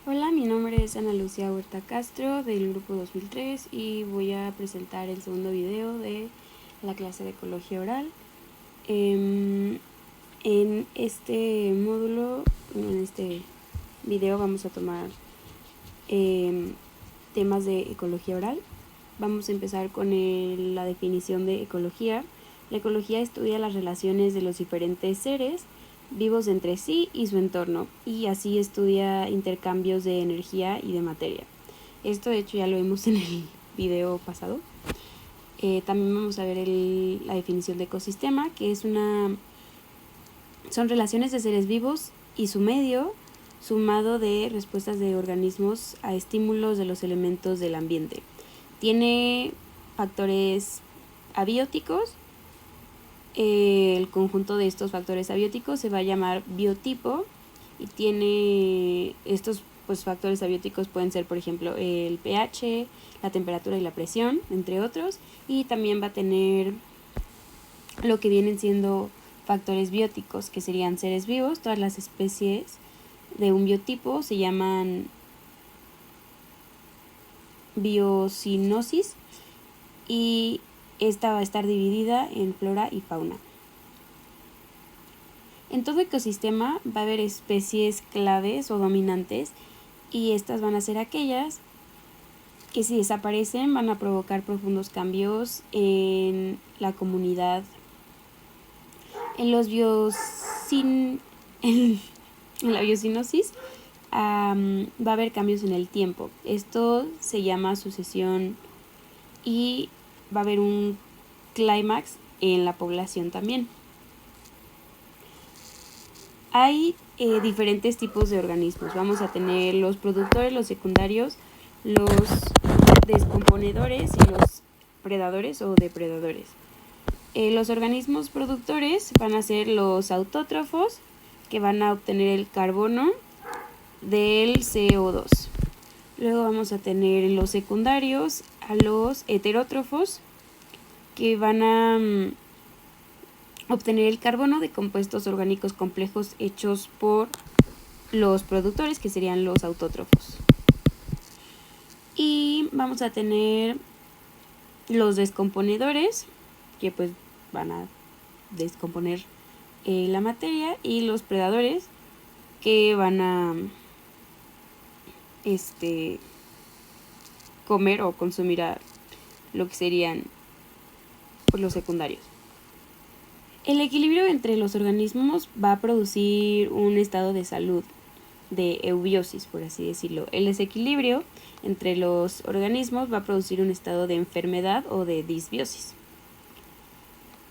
Hola, mi nombre es Ana Lucía Huerta Castro del grupo 2003 y voy a presentar el segundo video de la clase de ecología oral. En este módulo, en este video vamos a tomar temas de ecología oral. Vamos a empezar con la definición de ecología. La ecología estudia las relaciones de los diferentes seres vivos entre sí y su entorno, y así estudia intercambios de energía y de materia. Esto de hecho ya lo vimos en el video pasado. También vamos a ver la definición de ecosistema, que son relaciones de seres vivos y su medio, sumado de respuestas de organismos a estímulos de los elementos del ambiente. Tiene factores abióticos. El conjunto de estos factores abióticos se va a llamar biotipo y tiene estos factores abióticos pueden ser, por ejemplo, el pH, la temperatura y la presión, entre otros, y también va a tener lo que vienen siendo factores bióticos, que serían seres vivos. Todas las especies de un biotipo se llaman biocinosis y esta va a estar dividida en flora y fauna. En todo ecosistema va a haber especies claves o dominantes, y estas van a ser aquellas que, si desaparecen, van a provocar profundos cambios en la comunidad. En la biocinosis va a haber cambios en el tiempo. Esto se llama sucesión y va a haber un clímax en la población también. Hay diferentes tipos de organismos. Vamos a tener los productores, los secundarios, los descomponedores y los predadores o depredadores. Los organismos productores van a ser los autótrofos, que van a obtener el carbono del CO2. Luego vamos a tener los secundarios a los heterótrofos, que van a obtener el carbono de compuestos orgánicos complejos hechos por los productores, que serían los autótrofos. Y vamos a tener los descomponedores, que pues van a descomponer la materia, y los predadores, que van a comer o consumir a lo que serían los secundarios. El equilibrio entre los organismos va a producir un estado de salud, de eubiosis, por así decirlo. El desequilibrio entre los organismos va a producir un estado de enfermedad o de disbiosis.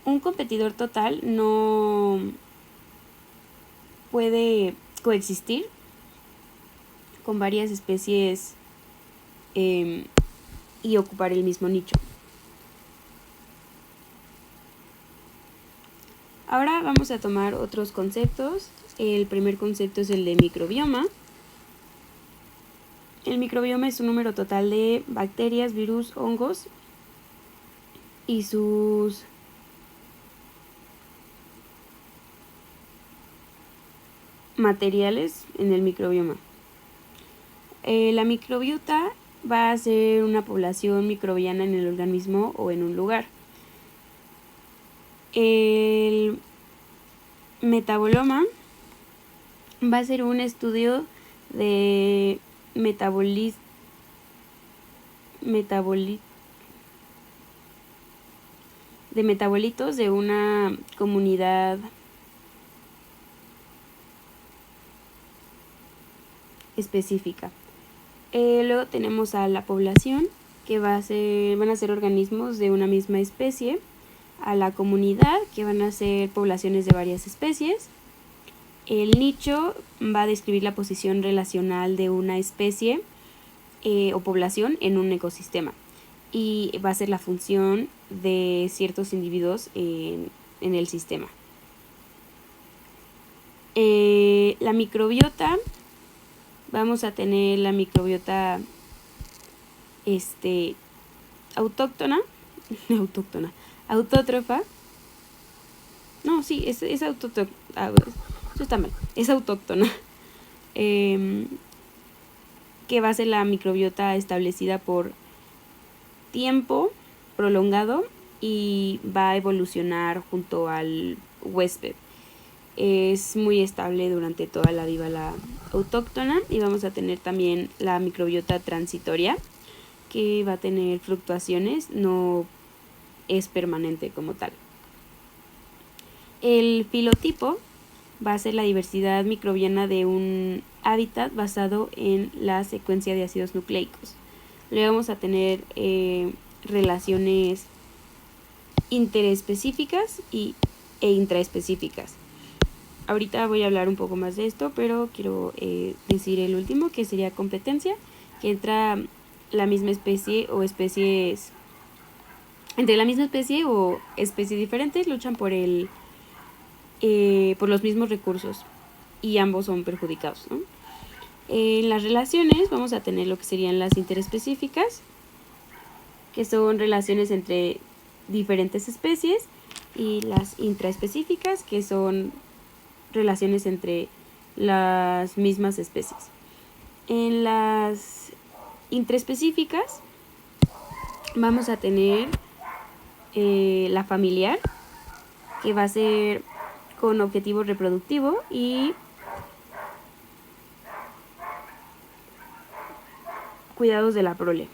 Un competidor total no puede coexistir con varias especies y ocupar el mismo nicho. Ahora vamos a tomar otros conceptos. El primer concepto es el de microbioma. El microbioma es un número total de bacterias, virus, hongos y sus materiales en el microbioma. La microbiota va a ser una población microbiana en el organismo o en un lugar. El metaboloma va a ser un estudio de metabolitos de una comunidad específica. Luego tenemos a la población, que van a ser organismos de una misma especie. A la comunidad, que van a ser poblaciones de varias especies. El nicho va a describir la posición relacional de una especie o población en un ecosistema, y va a ser la función de ciertos individuos en el sistema. La microbiota, vamos a tener la microbiota autótrofa. No, sí, es autótrofa. Eso está mal. Es autóctona. que va a ser la microbiota establecida por tiempo prolongado y va a evolucionar junto al huésped. Es muy estable durante toda la vida la autóctona, y vamos a tener también la microbiota transitoria, que va a tener fluctuaciones, no es permanente como tal. El filotipo va a ser la diversidad microbiana de un hábitat basado en la secuencia de ácidos nucleicos. Le vamos a tener relaciones interespecíficas e intraespecíficas. Ahorita voy a hablar un poco más de esto, pero quiero decir el último, que sería competencia, que entra la misma especie o especies, entre la misma especie o especies diferentes luchan por los mismos recursos, y ambos son perjudicados, ¿no? En las relaciones vamos a tener lo que serían las interespecíficas, que son relaciones entre diferentes especies, y las intraespecíficas, que son relaciones entre las mismas especies. En las intraespecíficas vamos a tener la familiar, que va a ser con objetivo reproductivo y cuidados de la prole.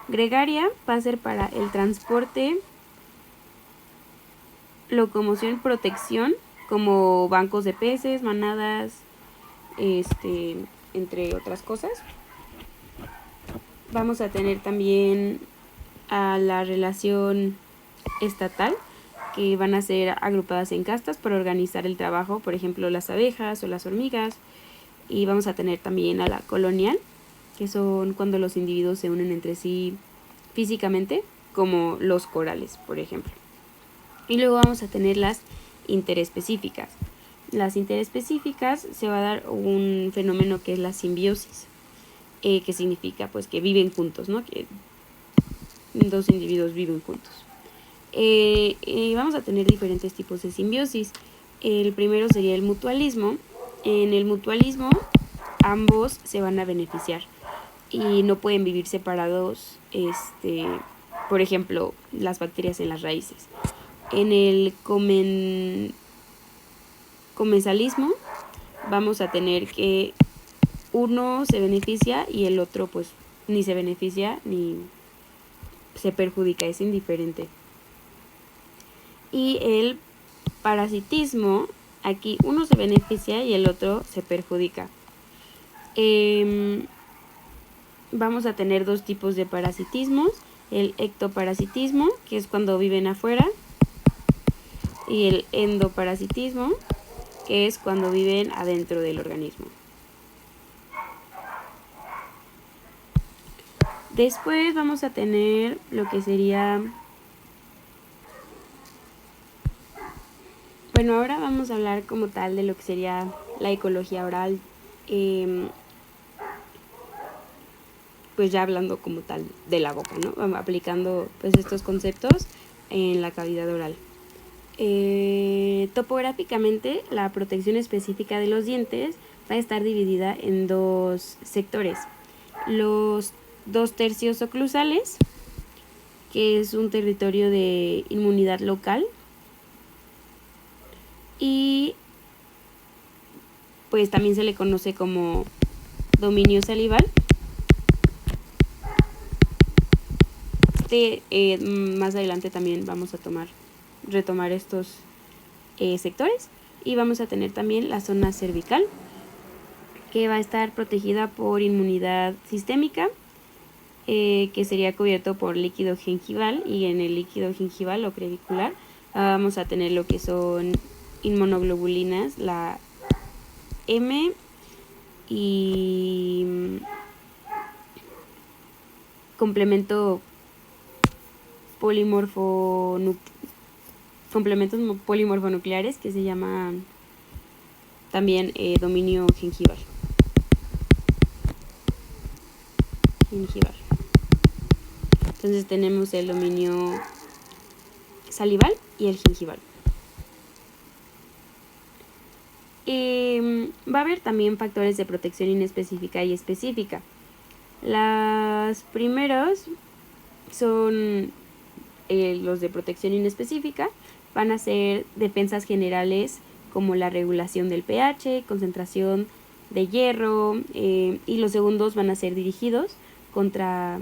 Gregaria va a ser para el transporte, locomoción, protección, como bancos de peces, manadas, entre otras cosas. Vamos a tener también a la relación estatal, que van a ser agrupadas en castas para organizar el trabajo, por ejemplo las abejas o las hormigas. Y vamos a tener también a la colonial, que son cuando los individuos se unen entre sí físicamente, como los corales, por ejemplo. Y luego vamos a tener las interespecíficas. Las interespecíficas se va a dar un fenómeno que es la simbiosis, que significa pues que viven juntos, ¿no? Que dos individuos viven juntos. Vamos a tener diferentes tipos de simbiosis. El primero sería el mutualismo. En el mutualismo ambos se van a beneficiar y no pueden vivir separados, por ejemplo, las bacterias en las raíces. En el comensalismo vamos a tener que uno se beneficia y el otro pues ni se beneficia ni se perjudica, es indiferente. Y el parasitismo, aquí uno se beneficia y el otro se perjudica. Vamos a tener dos tipos de parasitismos: el ectoparasitismo, que es cuando viven afuera, y el endoparasitismo, que es cuando viven adentro del organismo. Después vamos a tener lo que sería... Bueno, ahora vamos a hablar como tal de lo que sería la ecología oral, pues ya hablando como tal de la boca, ¿no? Aplicando pues estos conceptos en la cavidad oral. Topográficamente, la protección específica de los dientes va a estar dividida en dos sectores: los 2/3 oclusales, que es un territorio de inmunidad local, y pues también se le conoce como dominio salival. Más adelante también vamos a retomar estos sectores. Y vamos a tener también la zona cervical, que va a estar protegida por inmunidad sistémica, que sería cubierto por líquido gingival, y en el líquido gingival o crevicular vamos a tener lo que son inmunoglobulinas, la M, y complementos polimorfonucleares, que se llama también dominio gingival. Entonces tenemos el dominio salival y el gingival. Va a haber también factores de protección inespecífica y específica. Los primeros son los de protección inespecífica, van a ser defensas generales como la regulación del pH, concentración de hierro, y los segundos van a ser dirigidos contra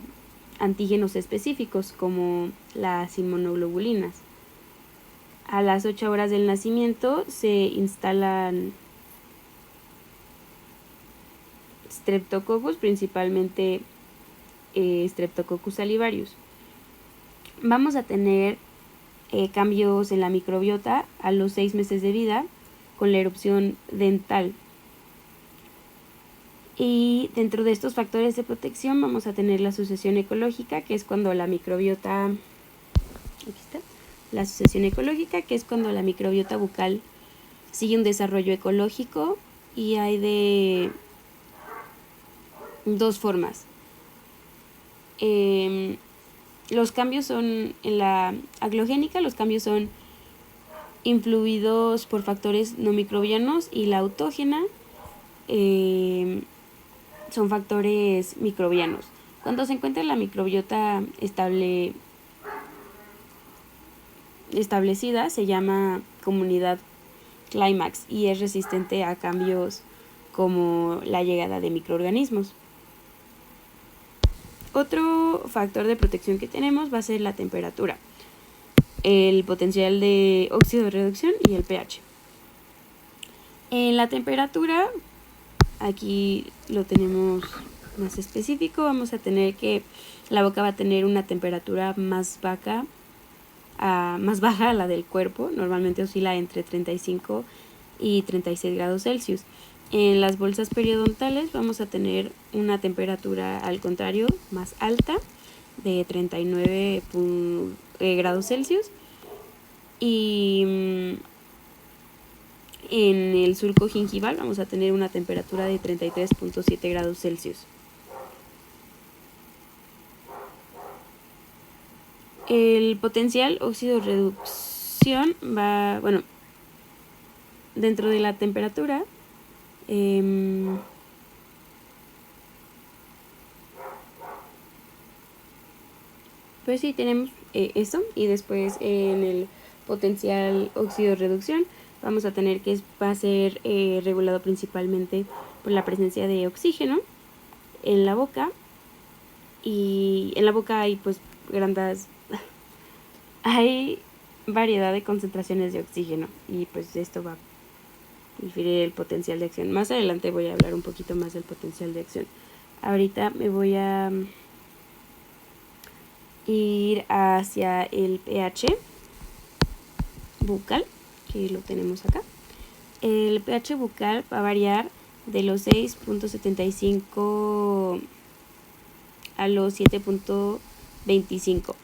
antígenos específicos como las inmunoglobulinas. A las 8 horas del nacimiento se instalan Streptococcus, principalmente Streptococcus salivarius. Vamos a tener cambios en la microbiota a los 6 meses de vida con la erupción dental. Y dentro de estos factores de protección vamos a tener la sucesión ecológica, que es cuando la microbiota, la sucesión ecológica, que es cuando la microbiota bucal sigue un desarrollo ecológico, y hay de dos formas. Los cambios son en la aglogénica, los cambios son influidos por factores no microbianos, y la autógena son factores microbianos. Cuando se encuentra la microbiota establecida se llama comunidad clímax y es resistente a cambios como la llegada de microorganismos. Otro factor de protección que tenemos va a ser la temperatura, el potencial de óxido de reducción y el pH. En la temperatura, aquí lo tenemos más específico, vamos a tener que la boca va a tener una temperatura más baja a la del cuerpo, normalmente oscila entre 35 y 36 grados Celsius. En las bolsas periodontales vamos a tener una temperatura al contrario más alta de 39 grados Celsius, y en el surco gingival vamos a tener una temperatura de 33.7 grados Celsius. El potencial óxido reducción va, dentro de la temperatura, pues sí, tenemos eso, y después en el potencial óxido reducción vamos a tener que va a ser regulado principalmente por la presencia de oxígeno en la boca, y en la boca hay pues hay variedad de concentraciones de oxígeno, y pues esto va a inferir el potencial de acción. Más adelante voy a hablar un poquito más del potencial de acción. Ahorita me voy a ir hacia el pH bucal, que lo tenemos acá. El pH bucal va a variar de los 6.75 a los 7.25.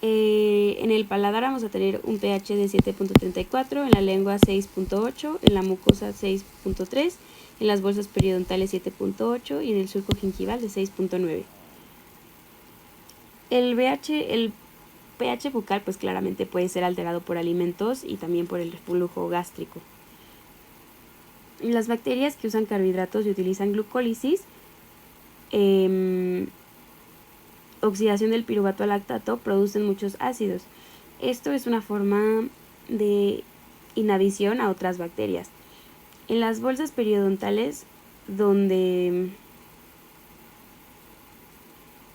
En el paladar vamos a tener un pH de 7.34, en la lengua 6.8, en la mucosa 6.3, en las bolsas periodontales 7.8 y en el surco gingival de 6.9. El pH bucal pues claramente puede ser alterado por alimentos y también por el reflujo gástrico. Las bacterias que usan carbohidratos y utilizan glucólisis, oxidación del piruvato a lactato, producen muchos ácidos. Esto es una forma de inadición a otras bacterias. En las bolsas periodontales, donde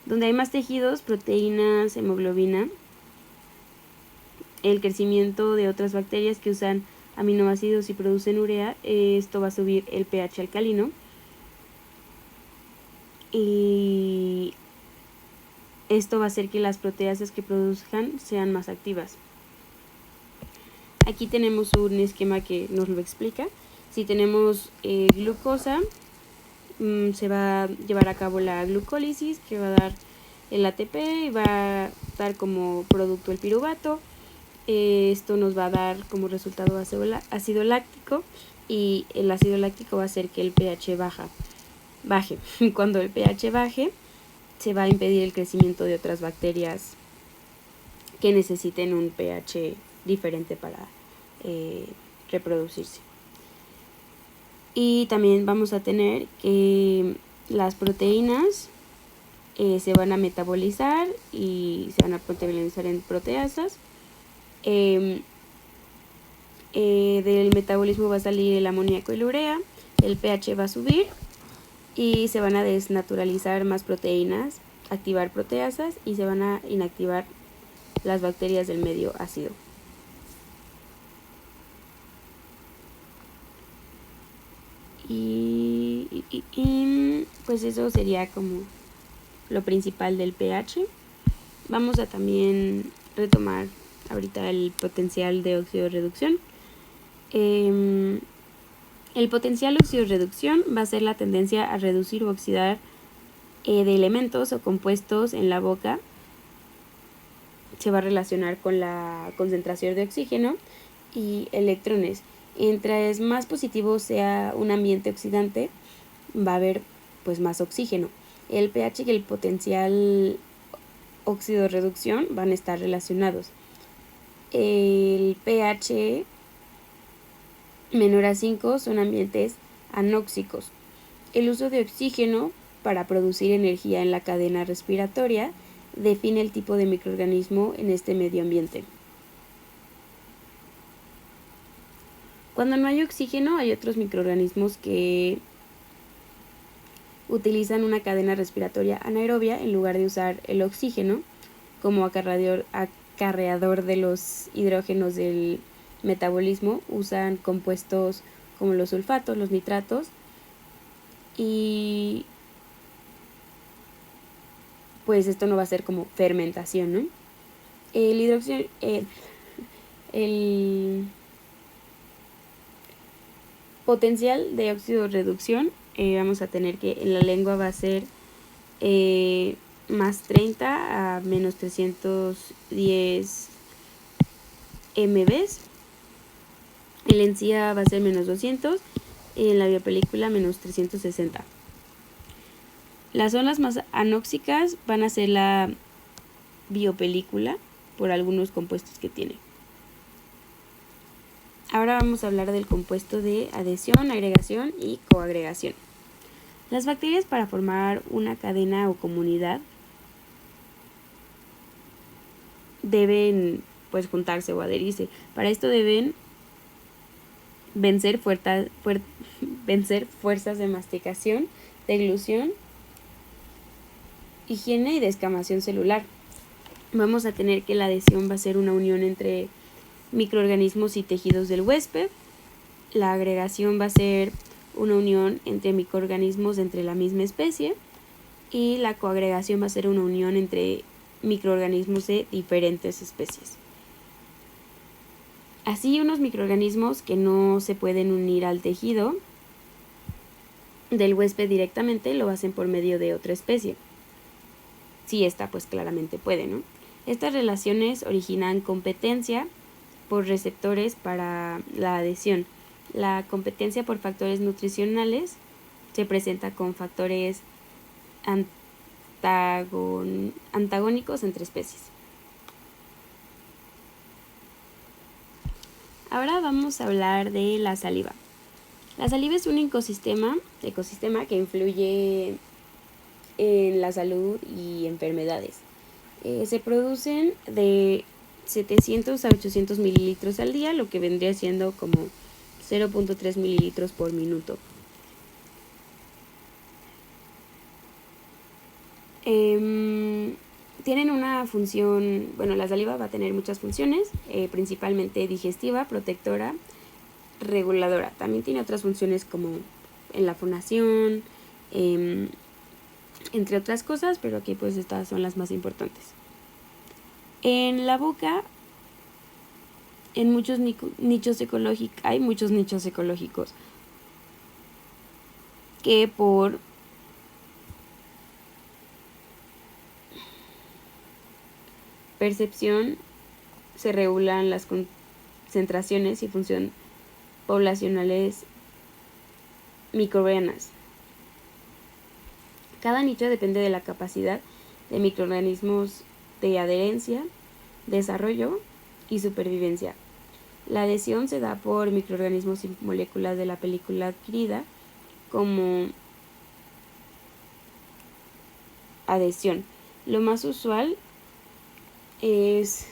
hay más tejidos, proteínas, hemoglobina, el crecimiento de otras bacterias que usan aminoácidos y producen urea, esto va a subir el pH alcalino, y esto va a hacer que las proteasas que produzcan sean más activas. Aquí tenemos un esquema que nos lo explica. Si tenemos glucosa, se va a llevar a cabo la glucólisis, que va a dar el ATP y va a dar como producto el piruvato. Esto nos va a dar como resultado ácido láctico, y el ácido láctico va a hacer que el pH baje. Cuando el pH baje, se va a impedir el crecimiento de otras bacterias que necesiten un pH diferente para reproducirse. Y también vamos a tener que las proteínas se van a metabolizar y se van a metabolizar en proteasas. Del metabolismo va a salir el amoníaco y la urea, el pH va a subir y se van a desnaturalizar más proteínas, activar proteasas y se van a inactivar las bacterias del medio ácido. Y pues eso sería como lo principal del pH. Vamos a también retomar ahorita el potencial de oxidorreducción. El potencial de oxidorreducción va a ser la tendencia a reducir o oxidar de elementos o compuestos en la boca. Se va a relacionar con la concentración de oxígeno y electrones. Mientras más positivo sea un ambiente oxidante, va a haber pues más oxígeno. El pH y el potencial oxidorreducción van a estar relacionados. El pH menor a 5 son ambientes anóxicos. El uso de oxígeno para producir energía en la cadena respiratoria define el tipo de microorganismo en este medio ambiente. Cuando no hay oxígeno, hay otros microorganismos que utilizan una cadena respiratoria anaerobia en lugar de usar el oxígeno como acarreador de los hidrógenos del metabolismo. Usan compuestos como los sulfatos, los nitratos, y pues esto no va a ser como fermentación, ¿no? El potencial de oxidorreducción, vamos a tener que en la lengua va a ser más 30 a menos 310 MBs. En la encía va a ser menos 200 y en la biopelícula menos 360. Las zonas más anóxicas van a ser la biopelícula por algunos compuestos que tiene. Ahora vamos a hablar del compuesto de adhesión, agregación y coagregación. Las bacterias, para formar una cadena o comunidad, deben pues juntarse o adherirse. Para esto deben vencer fuerzas de masticación, deglución, higiene y descamación celular. Vamos a tener que la adhesión va a ser una unión entre microorganismos y tejidos del huésped. La agregación va a ser una unión entre microorganismos entre la misma especie. Y la coagregación va a ser una unión entre microorganismos de diferentes especies. Así, unos microorganismos que no se pueden unir al tejido del huésped directamente lo hacen por medio de otra especie. Si esta pues claramente puede, ¿no? Estas relaciones originan competencia por receptores para la adhesión. La competencia por factores nutricionales se presenta con factores antagónicos entre especies. Ahora vamos a hablar de la saliva. La saliva es un ecosistema que influye en la salud y enfermedades. Se producen de 700 a 800 mililitros al día, lo que vendría siendo como 0.3 mililitros por minuto. Tienen una función, la saliva va a tener muchas funciones, principalmente digestiva, protectora, reguladora. También tiene otras funciones como en la fonación, entre otras cosas, pero aquí pues estas son las más importantes. En la boca, en muchos nichos ecológicos, hay muchos nichos ecológicos que por percepción se regulan las concentraciones y función poblacionales microbianas. Cada nicho depende de la capacidad de microorganismos de adherencia, desarrollo y supervivencia. La adhesión se da por microorganismos y moléculas de la película adquirida como adhesión. Lo más usual es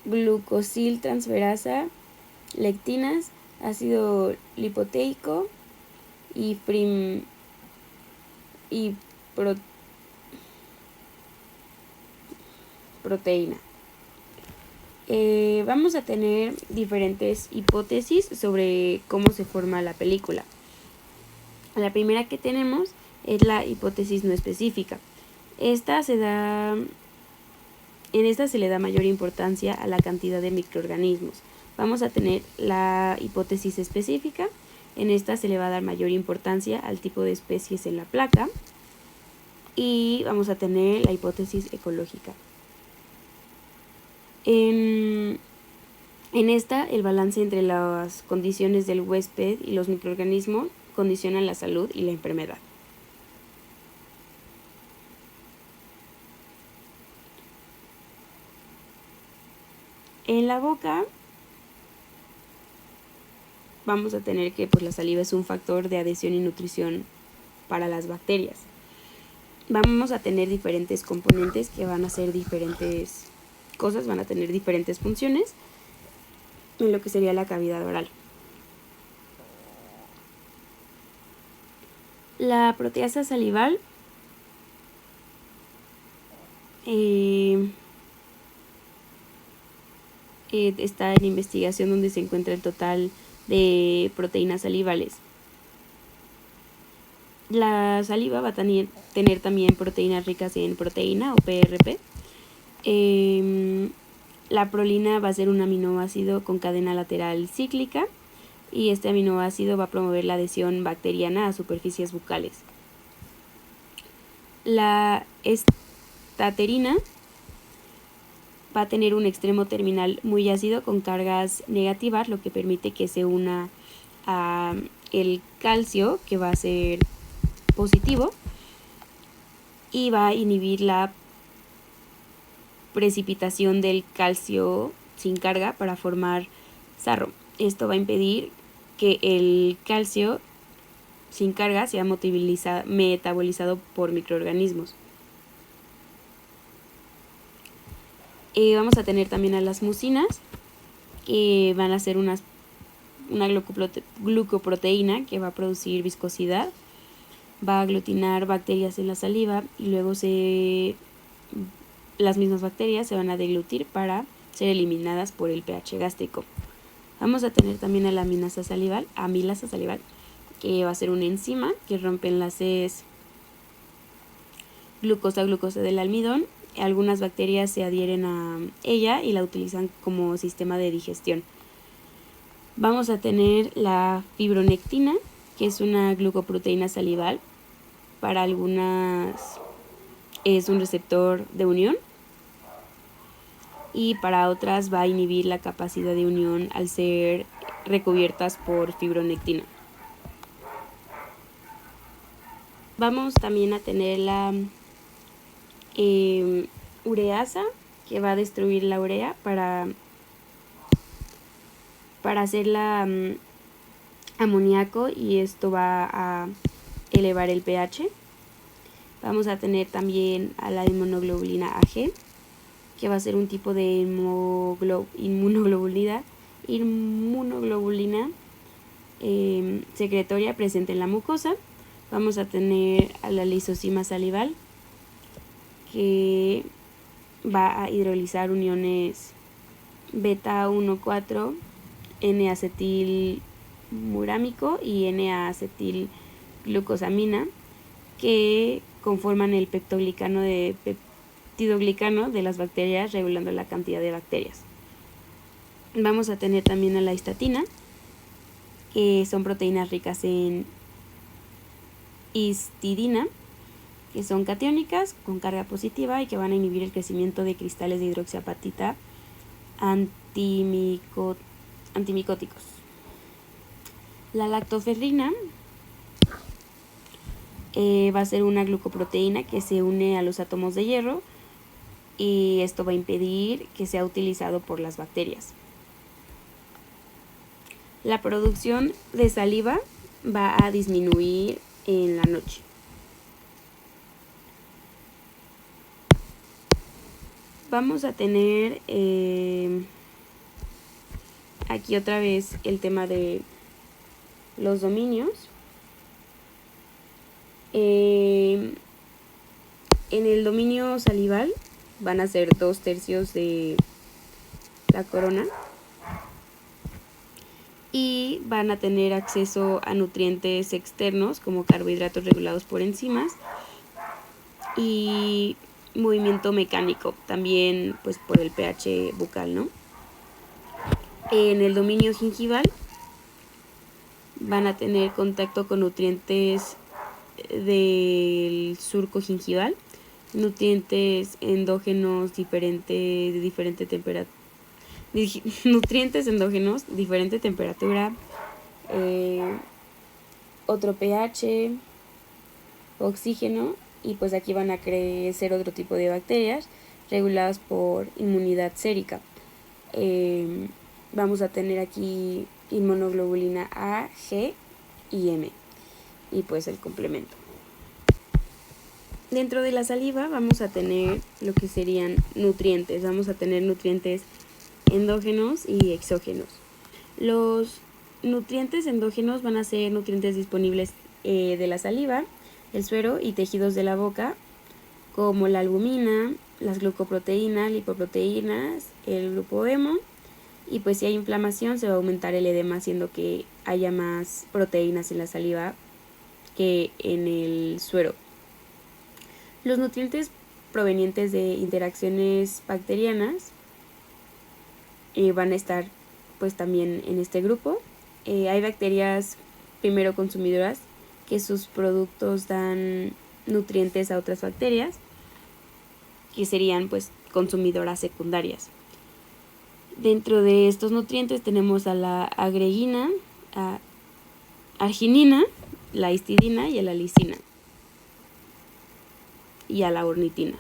glucosiltransferasa, lectinas, ácido lipoteico y proteína. Vamos a tener diferentes hipótesis sobre cómo se forma la película. La primera que tenemos es la hipótesis no específica. En esta se le da mayor importancia a la cantidad de microorganismos. Vamos a tener la hipótesis específica. En esta se le va a dar mayor importancia al tipo de especies en la placa. Y vamos a tener la hipótesis ecológica. En esta, el balance entre las condiciones del huésped y los microorganismos condicionan la salud y la enfermedad. En la boca vamos a tener que la saliva es un factor de adhesión y nutrición para las bacterias. Vamos a tener diferentes componentes que van a hacer diferentes cosas, van a tener diferentes funciones en lo que sería la cavidad oral. La proteasa salival está en investigación, donde se encuentra el total de proteínas salivales. La saliva va a tener también proteínas ricas en proteína o PRP. La prolina va a ser un aminoácido con cadena lateral cíclica, y este aminoácido va a promover la adhesión bacteriana a superficies bucales. La estaterina va a tener un extremo terminal muy ácido con cargas negativas, lo que permite que se una a el calcio, que va a ser positivo, y va a inhibir la precipitación del calcio sin carga para formar sarro. Esto va a impedir que el calcio sin carga sea metabolizado por microorganismos. Vamos a tener también a las mucinas, que van a ser una glucoproteína que va a producir viscosidad, va a aglutinar bacterias en la saliva, y luego las mismas bacterias se van a deglutir para ser eliminadas por el pH gástrico. Vamos a tener también a la amilasa salival, que va a ser una enzima que rompe enlaces glucosa-glucosa del almidón. Algunas bacterias se adhieren a ella y la utilizan como sistema de digestión. Vamos a tener la fibronectina, que es una glucoproteína salival. Para algunas es un receptor de unión, y para otras va a inhibir la capacidad de unión al ser recubiertas por fibronectina. Vamos también a tener la ureasa, que va a destruir la urea para hacerla amoníaco, y esto va a elevar el pH. Vamos a tener también a la inmunoglobulina Ag, que va a ser un tipo de inmunoglobulina secretoria presente en la mucosa. Vamos a tener a la lisozima salival, que va a hidrolizar uniones beta 1,4, N-acetilmurámico y N-acetilglucosamina, que conforman el peptidoglicano de las bacterias, regulando la cantidad de bacterias. Vamos a tener también a la histatina, que son proteínas ricas en histidina, que son catiónicas con carga positiva y que van a inhibir el crecimiento de cristales de hidroxiapatita antimicóticos. La lactoferrina va a ser una glucoproteína que se une a los átomos de hierro y esto va a impedir que sea utilizado por las bacterias. La producción de saliva va a disminuir en la noche. Vamos a tener aquí otra vez el tema de los dominios. En el dominio salival van a ser 2/3 de la corona y van a tener acceso a nutrientes externos como carbohidratos regulados por enzimas y movimiento mecánico, también pues por el pH bucal, ¿no? En el dominio gingival van a tener contacto con nutrientes del surco gingival, nutrientes endógenos de diferente temperatura, nutrientes endógenos, diferente temperatura, otro pH, oxígeno, y pues aquí van a crecer otro tipo de bacterias reguladas por inmunidad sérica. Vamos a tener aquí inmunoglobulina A, G y M, y pues el complemento. Dentro de la saliva vamos a tener lo que serían nutrientes. Vamos a tener nutrientes endógenos y exógenos. Los nutrientes endógenos van a ser nutrientes disponibles de la saliva, el suero y tejidos de la boca, como la albumina, las glucoproteínas, lipoproteínas, el grupo hemo, y pues si hay inflamación se va a aumentar el edema, haciendo que haya más proteínas en la saliva que en el suero. Los nutrientes provenientes de interacciones bacterianas van a estar pues también en este grupo. Hay bacterias primero consumidoras que sus productos dan nutrientes a otras bacterias que serían pues consumidoras secundarias. Dentro de estos nutrientes tenemos a la agreguina, a arginina, la histidina y a la lisina y a la ornitina.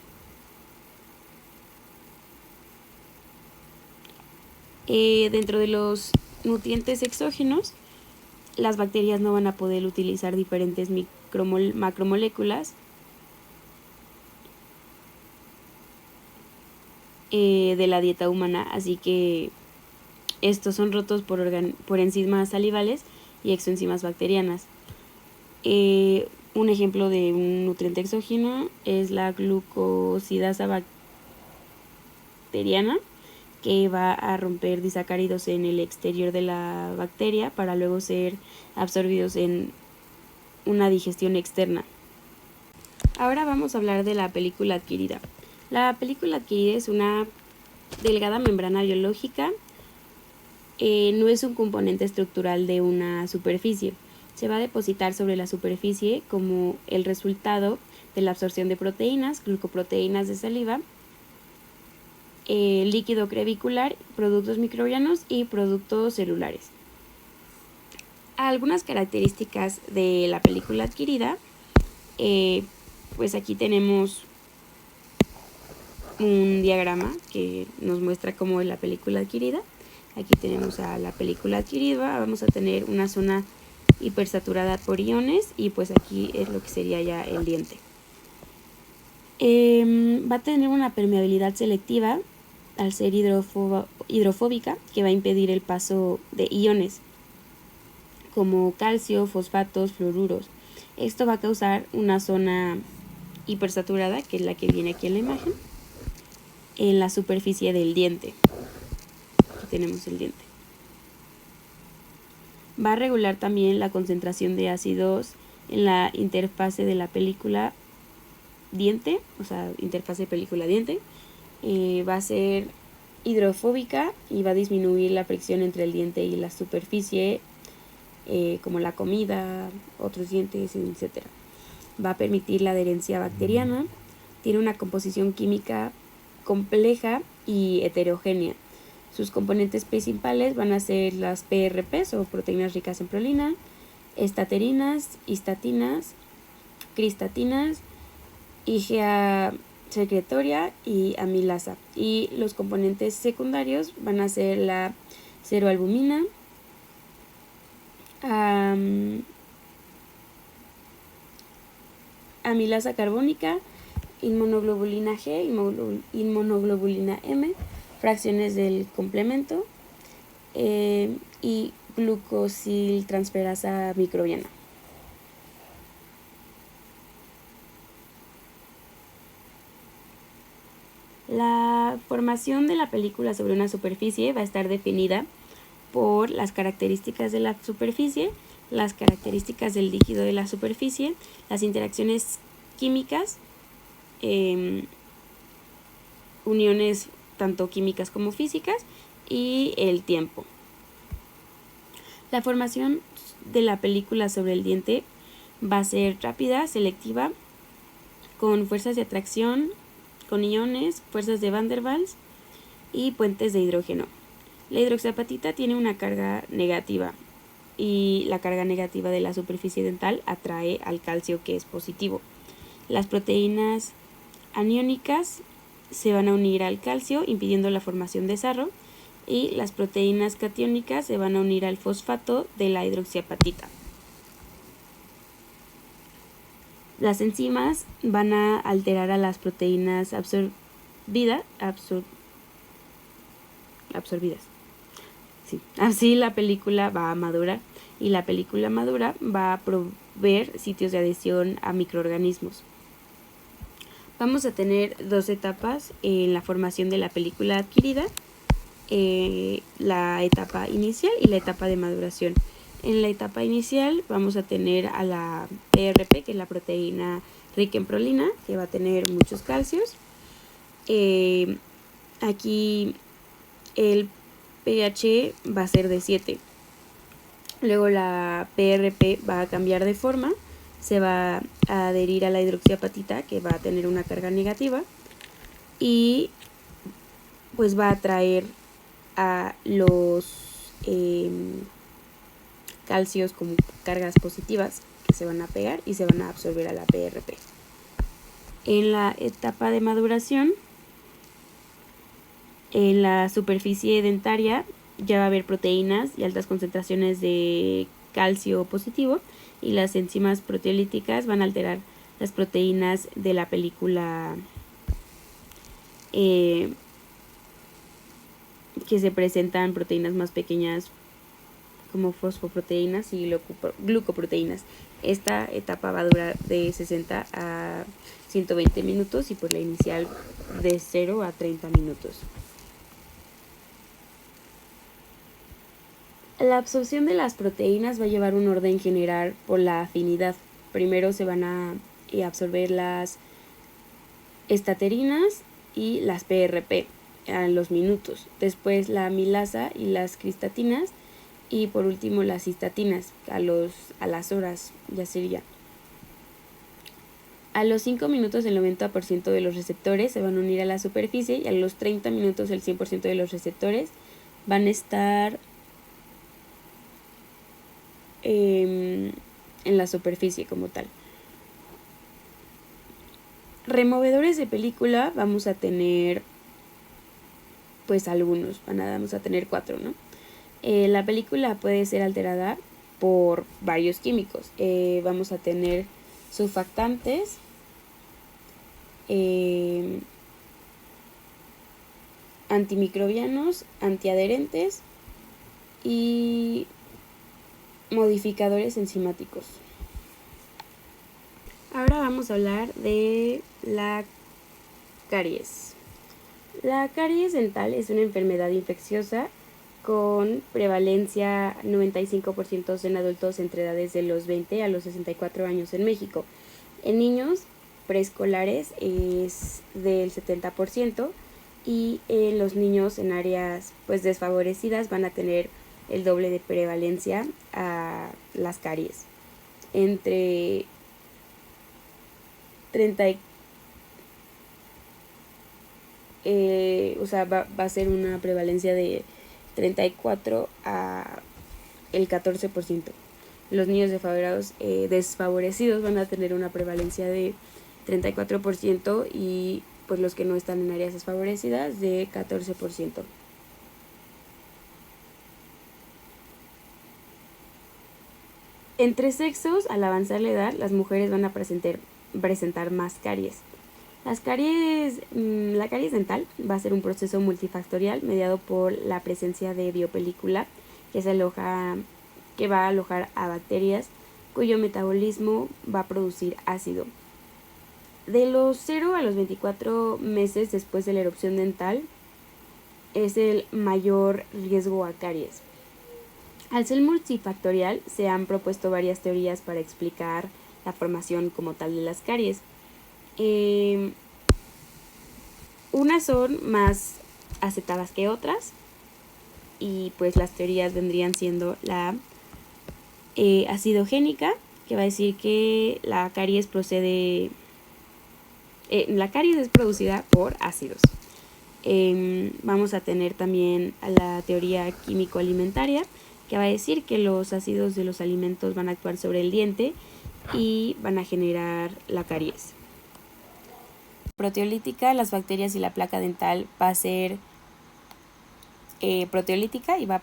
Dentro de los nutrientes exógenos, las bacterias no van a poder utilizar diferentes macromoléculas de la dieta humana, así que estos son rotos por enzimas salivales y exoenzimas bacterianas. Un ejemplo de un nutriente exógeno es la glucosidasa bacteriana, que va a romper disacáridos en el exterior de la bacteria para luego ser absorbidos en una digestión externa. Ahora vamos a hablar de la película adquirida. La película adquirida es una delgada membrana biológica, no es un componente estructural de una superficie. Se va a depositar sobre la superficie como el resultado de la absorción de proteínas, glucoproteínas de saliva, líquido crevicular, productos microbianos y productos celulares. Algunas características de la película adquirida, pues aquí tenemos un diagrama que nos muestra cómo es la película adquirida. Aquí tenemos a la película adquirida, vamos a tener una zona hipersaturada por iones y pues aquí es lo que sería ya el diente. Va a tener una permeabilidad selectiva al ser hidrofóbica, que va a impedir el paso de iones como calcio, fosfatos, fluoruros. Esto va a causar una zona hipersaturada, que es la que viene aquí en la imagen, en la superficie del diente. Aquí tenemos el diente. Va a regular también la concentración de ácidos en la interfase de la película diente, o sea, interfase película-diente. Va a ser hidrofóbica y va a disminuir la fricción entre el diente y la superficie, como la comida, otros dientes, etc. Va a permitir la adherencia bacteriana. Tiene una composición química compleja y heterogénea. Sus componentes principales van a ser las PRPs o proteínas ricas en prolina, estaterinas, histatinas, cristatinas, IgA secretoria y amilasa. Y los componentes secundarios van a ser la ceroalbumina, amilasa carbónica, inmunoglobulina G, inmunoglobulina M, fracciones del complemento y glucosiltransferasa microbiana. La formación de la película sobre una superficie va a estar definida por las características de la superficie, las características del líquido de la superficie, las interacciones químicas, uniones tanto químicas como físicas, y el tiempo. La formación de la película sobre el diente va a ser rápida, selectiva, con fuerzas de atracción, con iones, fuerzas de Van der Waals y puentes de hidrógeno. La hidroxiapatita tiene una carga negativa y la carga negativa de la superficie dental atrae al calcio, que es positivo. Las proteínas aniónicas se van a unir al calcio impidiendo la formación de sarro, y las proteínas catiónicas se van a unir al fosfato de la hidroxiapatita. Las enzimas van a alterar a las proteínas absorbidas. Sí. Así la película va a madurar, y la película madura va a proveer sitios de adhesión a microorganismos. Vamos a tener dos etapas en la formación de la película adquirida, la etapa inicial y la etapa de maduración. En la etapa inicial vamos a tener a la PRP, que es la proteína rica en prolina, que va a tener muchos calcios. Aquí el pH va a ser de 7. Luego la PRP va a cambiar de forma, se va a adherir a la hidroxiapatita, que va a tener una carga negativa, y pues va a atraer a los calcios como cargas positivas que se van a pegar y se van a absorber a la PRP. En la etapa de maduración, en la superficie dentaria ya va a haber proteínas y altas concentraciones de calcio positivo, y las enzimas proteolíticas van a alterar las proteínas de la película que se presentan proteínas más pequeñas como fosfoproteínas y glucoproteínas. Esta etapa va a durar de 60 a 120 minutos y por la inicial de 0 a 30 minutos. La absorción de las proteínas va a llevar un orden general por la afinidad. Primero se van a absorber las estaterinas y las PRP a los minutos, después la amilasa y las cristatinas, y por último las cistatinas a las horas ya sería. A los 5 minutos el 90% de los receptores se van a unir a la superficie, y a los 30 minutos el 100% de los receptores van a estar en la superficie como tal. Removedores de película vamos a tener pues algunos, vamos a tener 4, ¿no? La película puede ser alterada por varios químicos. Vamos a tener surfactantes, antimicrobianos, antiadherentes y modificadores enzimáticos. Ahora vamos a hablar de la caries. La caries dental es una enfermedad infecciosa con prevalencia 95% en adultos entre edades de los 20 a los 64 años en México. En niños preescolares es del 70%, y en los niños en áreas pues desfavorecidas van a tener el doble de prevalencia a las caries. Entre 30 va a ser una prevalencia de 34 a el 14%. Los niños desfavorecidos van a tener una prevalencia de 34%, y pues los que no están en áreas desfavorecidas de 14%. Entre sexos, al avanzar la edad, las mujeres van a presentar más caries. La caries dental va a ser un proceso multifactorial mediado por la presencia de biopelícula que va a alojar a bacterias cuyo metabolismo va a producir ácido. De los 0 a los 24 meses después de la erupción dental es el mayor riesgo a caries. Al ser multifactorial, se han propuesto varias teorías para explicar la formación como tal de las caries. Unas son más aceptadas que otras, y pues las teorías vendrían siendo la acidogénica, que va a decir que la caries es producida por ácidos. Vamos a tener también a la teoría químico-alimentaria, que va a decir que los ácidos de los alimentos van a actuar sobre el diente y van a generar la caries. Proteolítica, las bacterias y la placa dental va a ser proteolítica y va a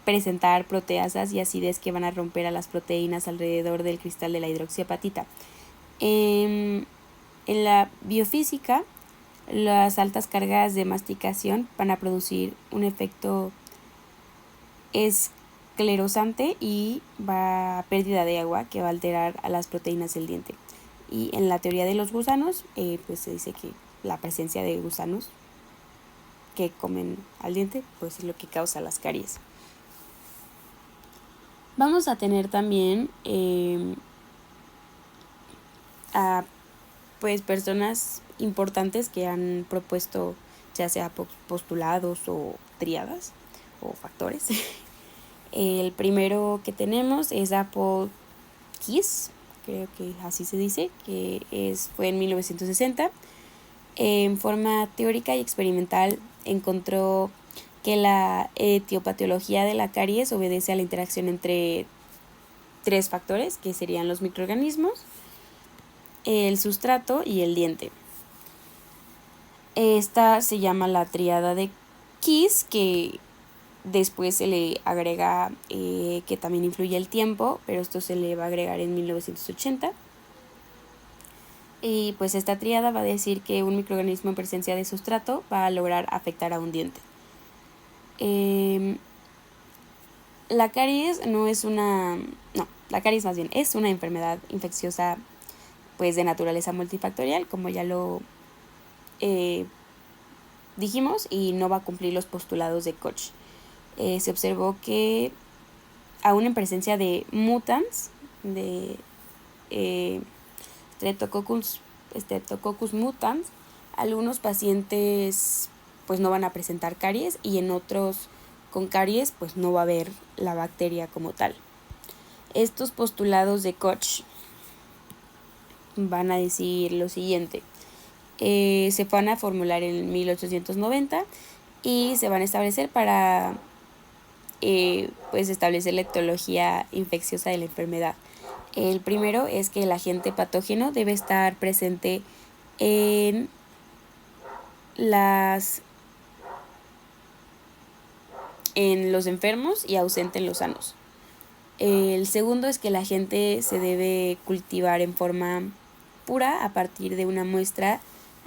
presentar proteasas y acidez que van a romper a las proteínas alrededor del cristal de la hidroxiapatita. En la biofísica, las altas cargas de masticación van a producir un efecto esclerosante y va a pérdida de agua que va a alterar a las proteínas del diente. Y en la teoría de los gusanos, pues se dice que la presencia de gusanos que comen al diente pues es lo que causa las caries. Vamos a tener también a pues personas importantes que han propuesto ya sea postulados o tríadas o factores. El primero que tenemos es Apple Kiss, creo que así se dice, que fue en 1960. En forma teórica y experimental encontró que la etiopatología de la caries obedece a la interacción entre 3 factores, que serían los microorganismos, el sustrato y el diente. Esta se llama la tríada de Kiss, que después se le agrega que también influye el tiempo, pero esto se le va a agregar en 1980. Y pues esta tríada va a decir que un microorganismo en presencia de sustrato va a lograr afectar a un diente. La caries la caries más bien es una enfermedad infecciosa pues de naturaleza multifactorial, como ya lo dijimos, y no va a cumplir los postulados de Koch. Se observó que aún en presencia de mutans, de Streptococcus mutans, algunos pacientes pues no van a presentar caries y en otros con caries pues no va a haber la bacteria como tal. Estos postulados de Koch van a decir lo siguiente. Se van a formular en 1890 y se van a establecer para pues establecer la etiología infecciosa de la enfermedad. El primero es que el agente patógeno debe estar presente en los enfermos y ausente en los sanos. El segundo es que el agente se debe cultivar en forma pura a partir de una muestra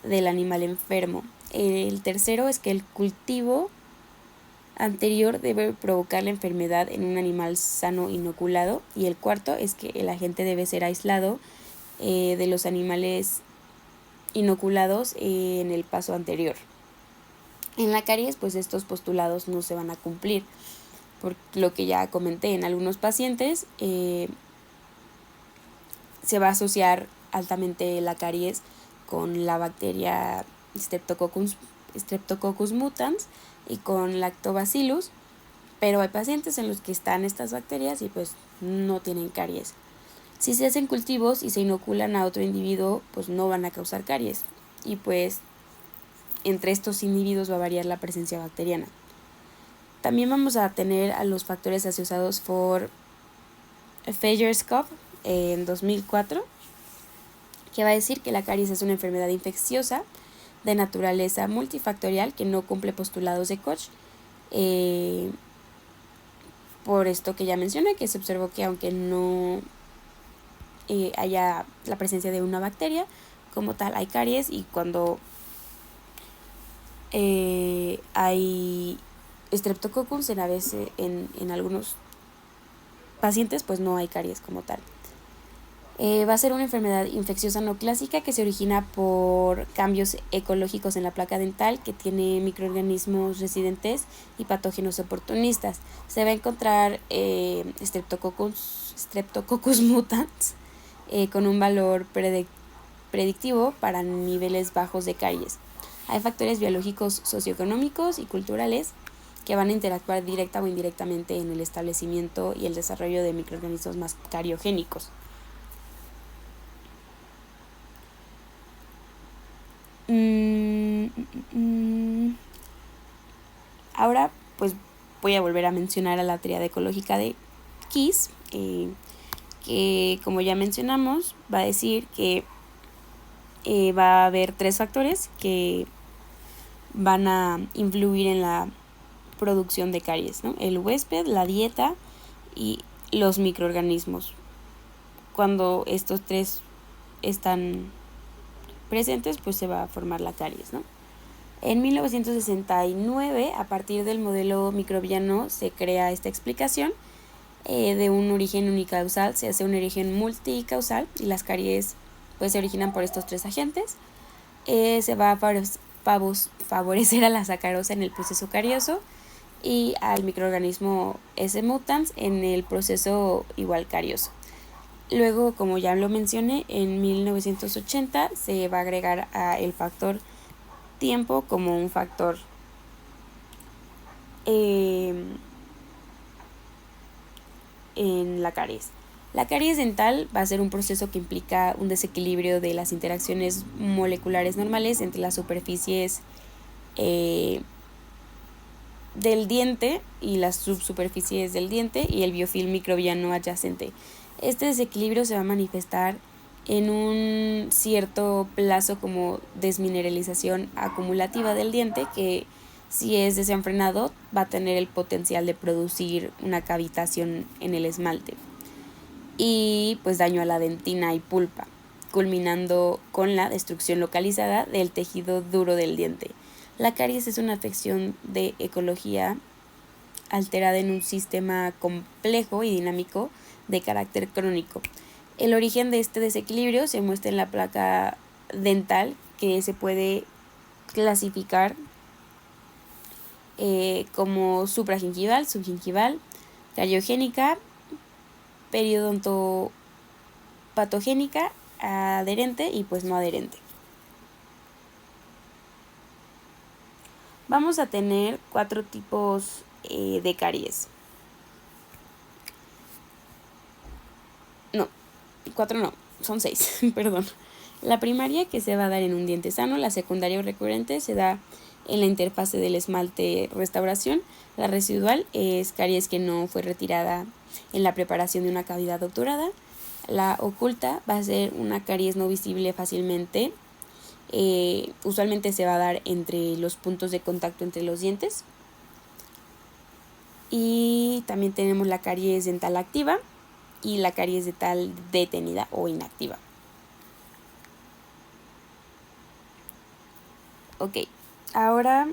del animal enfermo. El tercero es que el cultivo anterior debe provocar la enfermedad en un animal sano inoculado. Y el cuarto es que el agente debe ser aislado de los animales inoculados en el paso anterior. En la caries, pues estos postulados no se van a cumplir, por lo que ya comenté. En algunos pacientes se va a asociar altamente la caries con la bacteria Streptococcus mutans y con Lactobacillus, pero hay pacientes en los que están estas bacterias y pues no tienen caries. Si se hacen cultivos y se inoculan a otro individuo, pues no van a causar caries, y pues entre estos individuos va a variar la presencia bacteriana. También vamos a tener a los factores asociados por Fayerscough en 2004, que va a decir que la caries es una enfermedad infecciosa de naturaleza multifactorial que no cumple postulados de Koch. Por esto que ya mencioné, que se observó que aunque no haya la presencia de una bacteria, como tal hay caries, y cuando hay Streptococcus en algunos pacientes, pues no hay caries como tal. Va a ser una enfermedad infecciosa no clásica que se origina por cambios ecológicos en la placa dental, que tiene microorganismos residentes y patógenos oportunistas. Se va a encontrar Streptococcus mutans con un valor predictivo para niveles bajos de caries. Hay factores biológicos, socioeconómicos y culturales que van a interactuar directa o indirectamente en el establecimiento y el desarrollo de microorganismos más cariogénicos. Ahora pues voy a volver a mencionar a la tríada ecológica de Kies, que como ya mencionamos va a decir que va a haber 3 factores que van a influir en la producción de caries, ¿no? El huésped, la dieta y los microorganismos. Cuando estos 3 están presentes, pues se va a formar la caries, ¿no? En 1969, a partir del modelo microbiano, se crea esta explicación de un origen unicausal, se hace un origen multicausal y las caries pues se originan por estos 3 agentes. Se va a favorecer a la sacarosa en el proceso carioso y al microorganismo S. mutans en el proceso igual carioso. Luego, como ya lo mencioné, en 1980 se va a agregar el factor tiempo como un factor en la caries. La caries dental va a ser un proceso que implica un desequilibrio de las interacciones moleculares normales entre las superficies del diente y las subsuperficies del diente y el biofilm microbiano adyacente. Este desequilibrio se va a manifestar en un cierto plazo como desmineralización acumulativa del diente, que si es desenfrenado va a tener el potencial de producir una cavitación en el esmalte y pues daño a la dentina y pulpa, culminando con la destrucción localizada del tejido duro del diente. La caries es una afección de ecología alterada en un sistema complejo y dinámico de carácter crónico. El origen de este desequilibrio se muestra en la placa dental, que se puede clasificar como supragingival, subgingival, cariogénica, periodontopatogénica, adherente y pues no adherente. Vamos a tener 4 tipos de caries. No, 4 no, son 6, perdón. La primaria, que se va a dar en un diente sano. La secundaria o recurrente se da en la interfase del esmalte restauración. La residual es caries que no fue retirada en la preparación de una cavidad obturada. La oculta va a ser una caries no visible fácilmente. Usualmente se va a dar entre los puntos de contacto entre los dientes. Y también tenemos la caries dental activa y la caries dental detenida o inactiva. Ok, ahora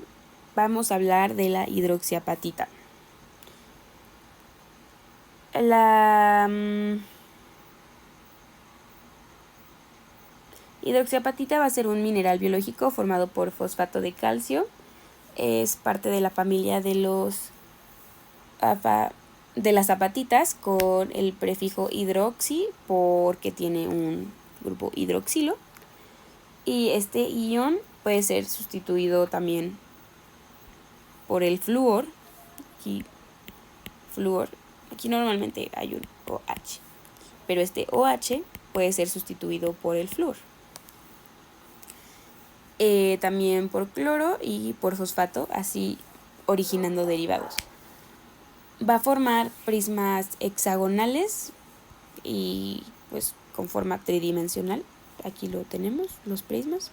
vamos a hablar de la hidroxiapatita. La hidroxiapatita va a ser un mineral biológico formado por fosfato de calcio. Es parte de la familia de las apatitas con el prefijo hidroxi porque tiene un grupo hidroxilo. Y este ion puede ser sustituido también por el flúor. Aquí normalmente hay un OH, pero este OH puede ser sustituido por el flúor. También por cloro y por fosfato, así originando derivados. Va a formar prismas hexagonales y pues con forma tridimensional. Aquí lo tenemos, los prismas.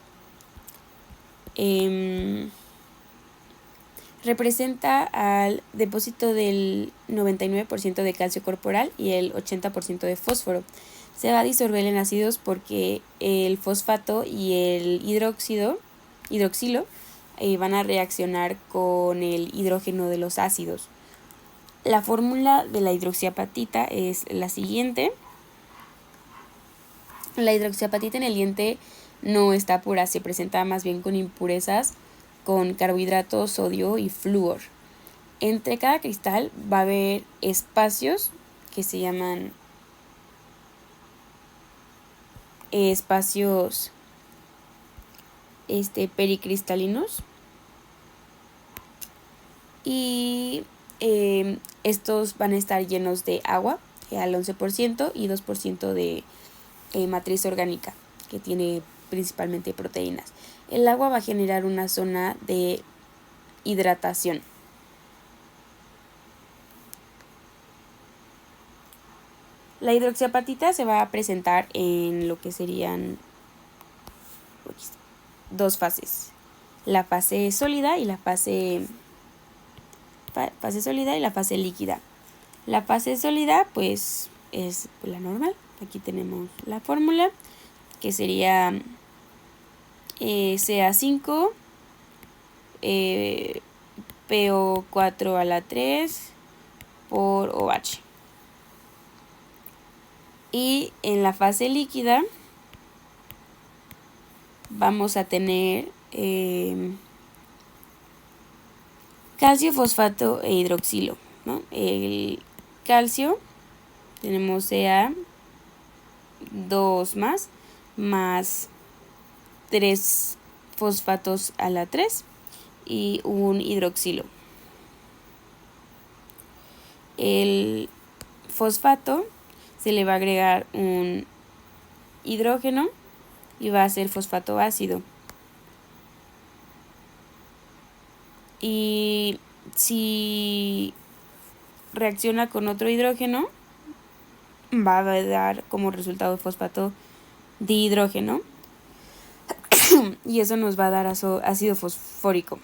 representa al depósito del 99% de calcio corporal y el 80% de fósforo. Se va a disolver en ácidos porque el fosfato y el hidroxilo van a reaccionar con el hidrógeno de los ácidos. La fórmula de la hidroxiapatita es la siguiente. La hidroxiapatita en el diente no está pura, se presenta más bien con impurezas, con carbohidratos, sodio y flúor. Entre cada cristal va a haber espacios que se llaman espacios pericristalinos, y estos van a estar llenos de agua al 11% y 2% de matriz orgánica, que tiene principalmente proteínas. El agua va a generar una zona de hidratación. La hidroxiapatita se va a presentar en lo que serían dos fases: la fase sólida y la fase sólida y la fase líquida. La fase sólida pues es la normal. Aquí tenemos la fórmula, que sería Ca5 PO4 a la 3 por OH. Y en la fase líquida vamos a tener calcio, fosfato e hidroxilo, ¿no? El calcio tenemos Ca2 más 3 fosfatos a la 3 y un hidroxilo. El fosfato se le va a agregar un hidrógeno y va a ser fosfato ácido. Y si reacciona con otro hidrógeno, va a dar como resultado fosfato dihidrógeno y eso nos va a dar ácido fosfórico.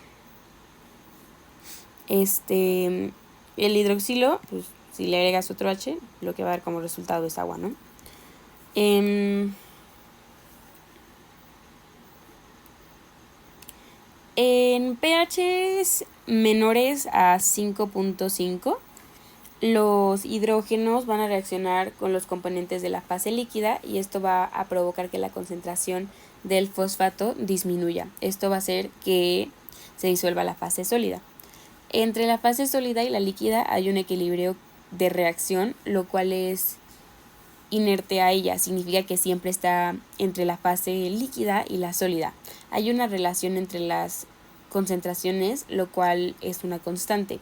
El hidroxilo, pues si le agregas otro H, lo que va a dar como resultado es agua, ¿no? En pHs menores a 5.5, los hidrógenos van a reaccionar con los componentes de la fase líquida y esto va a provocar que la concentración del fosfato disminuya. Esto va a hacer que se disuelva la fase sólida. Entre la fase sólida y la líquida hay un equilibrio de reacción, lo cual es inerte a ella, significa que siempre está entre la fase líquida y la sólida. Hay una relación entre las concentraciones, lo cual es una constante.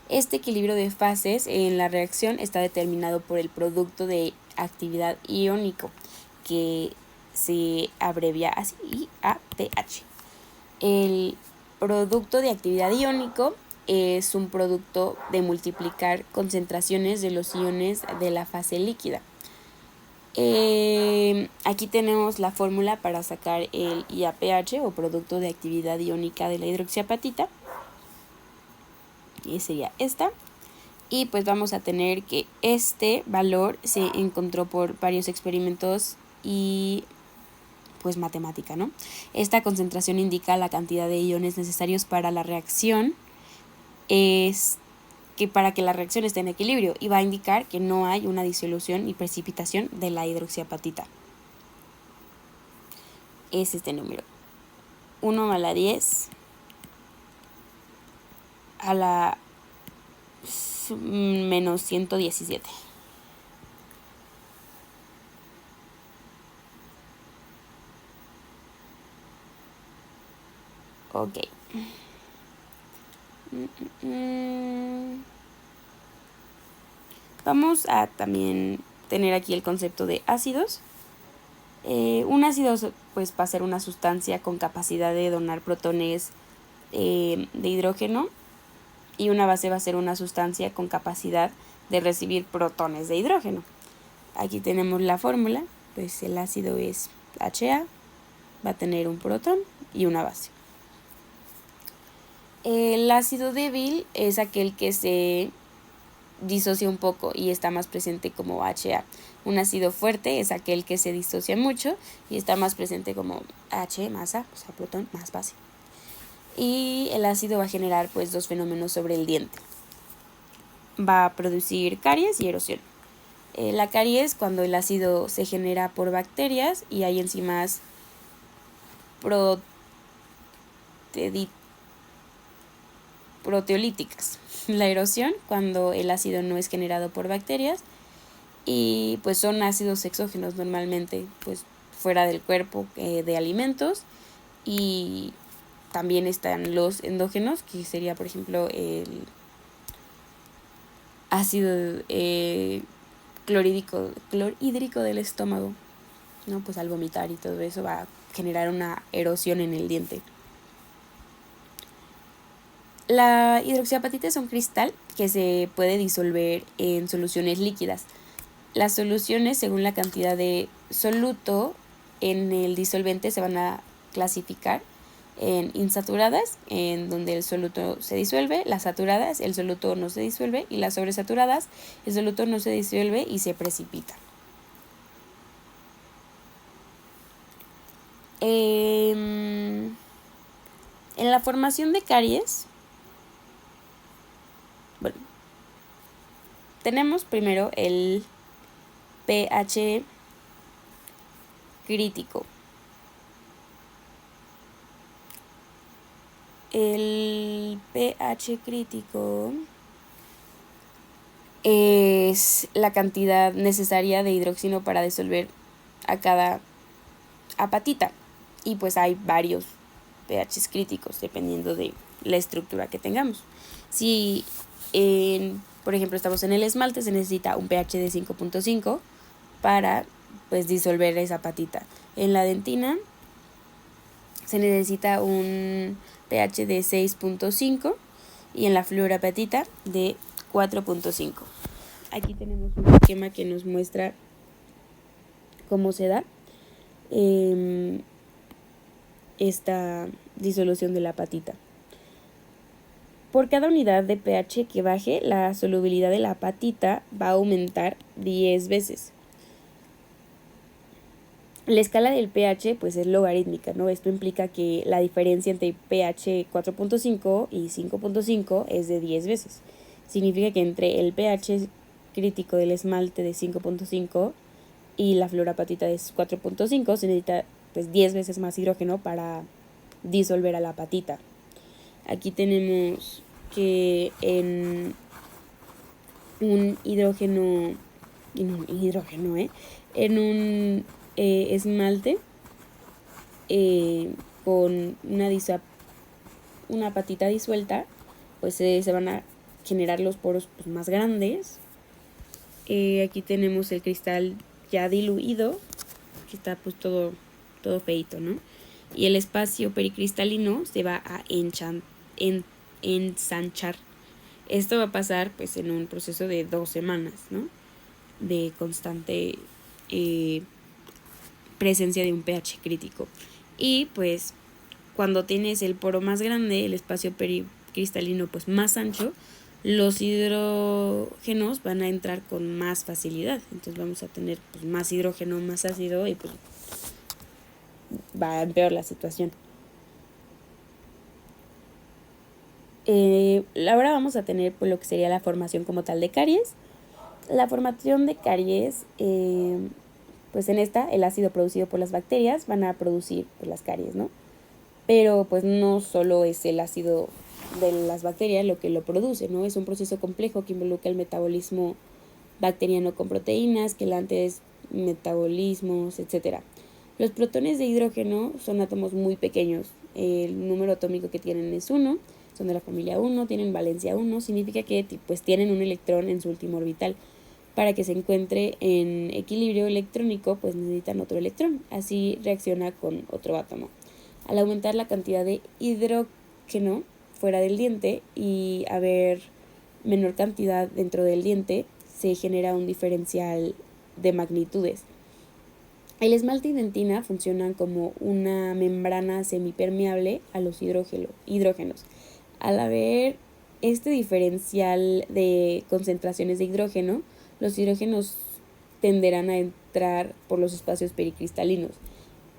Este equilibrio de fases en la reacción está determinado por el producto de actividad iónico, que se abrevia así, IAPH. El producto de actividad iónico es un producto de multiplicar concentraciones de los iones de la fase líquida. Aquí tenemos la fórmula para sacar el IAPH o producto de actividad iónica de la hidroxiapatita, y sería esta. Y pues vamos a tener que este valor se encontró por varios experimentos y pues matemática, ¿no? Esta concentración indica la cantidad de iones necesarios para la reacción, para que la reacción esté en equilibrio, y va a indicar que no hay una disolución y precipitación de la hidroxiapatita. Es este número: 1 a la 10 a la menos 117. Ok. Vamos a también tener aquí el concepto de ácidos. Un ácido pues va a ser una sustancia con capacidad de donar protones de hidrógeno, y una base va a ser una sustancia con capacidad de recibir protones de hidrógeno. Aquí tenemos la fórmula, pues el ácido es HA, va a tener un protón y una base. El ácido débil es aquel que se disocia un poco y está más presente como HA. Un ácido fuerte es aquel que se disocia mucho y está más presente como H, masa, o sea, protón, más base. Y el ácido va a generar pues dos fenómenos sobre el diente. Va a producir caries y erosión. La caries cuando el ácido se genera por bacterias y hay enzimas proteolíticas. La erosión cuando el ácido no es generado por bacterias y pues son ácidos exógenos normalmente, pues fuera del cuerpo de alimentos, y también están los endógenos, que sería por ejemplo el ácido clorhídrico del estómago, ¿no? Pues al vomitar y todo eso va a generar una erosión en el diente. La hidroxiapatita es un cristal que se puede disolver en soluciones líquidas. Las soluciones, según la cantidad de soluto en el disolvente, se van a clasificar en insaturadas, en donde el soluto se disuelve, las saturadas, el soluto no se disuelve, y las sobresaturadas, el soluto no se disuelve y se precipita. En la formación de caries, bueno, tenemos primero el pH crítico. El pH crítico es la cantidad necesaria de hidróxido para disolver a cada apatita. Y pues hay varios pHs críticos dependiendo de la estructura que tengamos. Si, por ejemplo, estamos en el esmalte, se necesita un pH de 5.5 para pues disolver esa apatita. En la dentina se necesita un pH de 6.5 y en la fluorapatita de 4.5. Aquí tenemos un esquema que nos muestra cómo se da esta disolución de la apatita. Por cada unidad de pH que baje, la solubilidad de la apatita va a aumentar 10 veces. La escala del pH pues es logarítmica, ¿no? Esto implica que la diferencia entre pH 4.5 y 5.5 es de 10 veces. Significa que entre el pH crítico del esmalte de 5.5 y la fluorapatita de 4.5 se necesita pues 10 veces más hidrógeno para disolver a la apatita. Aquí tenemos que en un hidrógeno, en un esmalte con una apatita disuelta, pues se van a generar los poros pues, más grandes. Aquí tenemos el cristal ya diluido, que está pues todo feito, ¿no? Y el espacio pericristalino se va a ensanchar. Esto va a pasar pues en un proceso de 2 semanas, ¿no? De constante presencia de un pH crítico. Y pues cuando tienes el poro más grande, el espacio pericristalino pues más ancho, los hidrógenos van a entrar con más facilidad. Entonces vamos a tener pues, más hidrógeno, más ácido y pues va a empeorar la situación. Ahora vamos a tener pues, lo que sería la formación como tal de caries. La formación de caries, pues en esta el ácido producido por las bacterias van a producir pues, las caries, ¿no? Pero pues no solo es el ácido de las bacterias lo que lo produce, ¿no? Es un proceso complejo que involucra el metabolismo bacteriano con proteínas, quelantes, metabolismos, etc. Los protones de hidrógeno son átomos muy pequeños. El número atómico que tienen es 1, son de la familia 1, tienen valencia 1, significa que pues tienen un electrón en su último orbital. Para que se encuentre en equilibrio electrónico, pues necesitan otro electrón. Así reacciona con otro átomo. Al aumentar la cantidad de hidrógeno fuera del diente y haber menor cantidad dentro del diente, se genera un diferencial de magnitudes. El esmalte y dentina funcionan como una membrana semipermeable a los hidrógenos. Al haber este diferencial de concentraciones de hidrógeno, los hidrógenos tenderán a entrar por los espacios pericristalinos,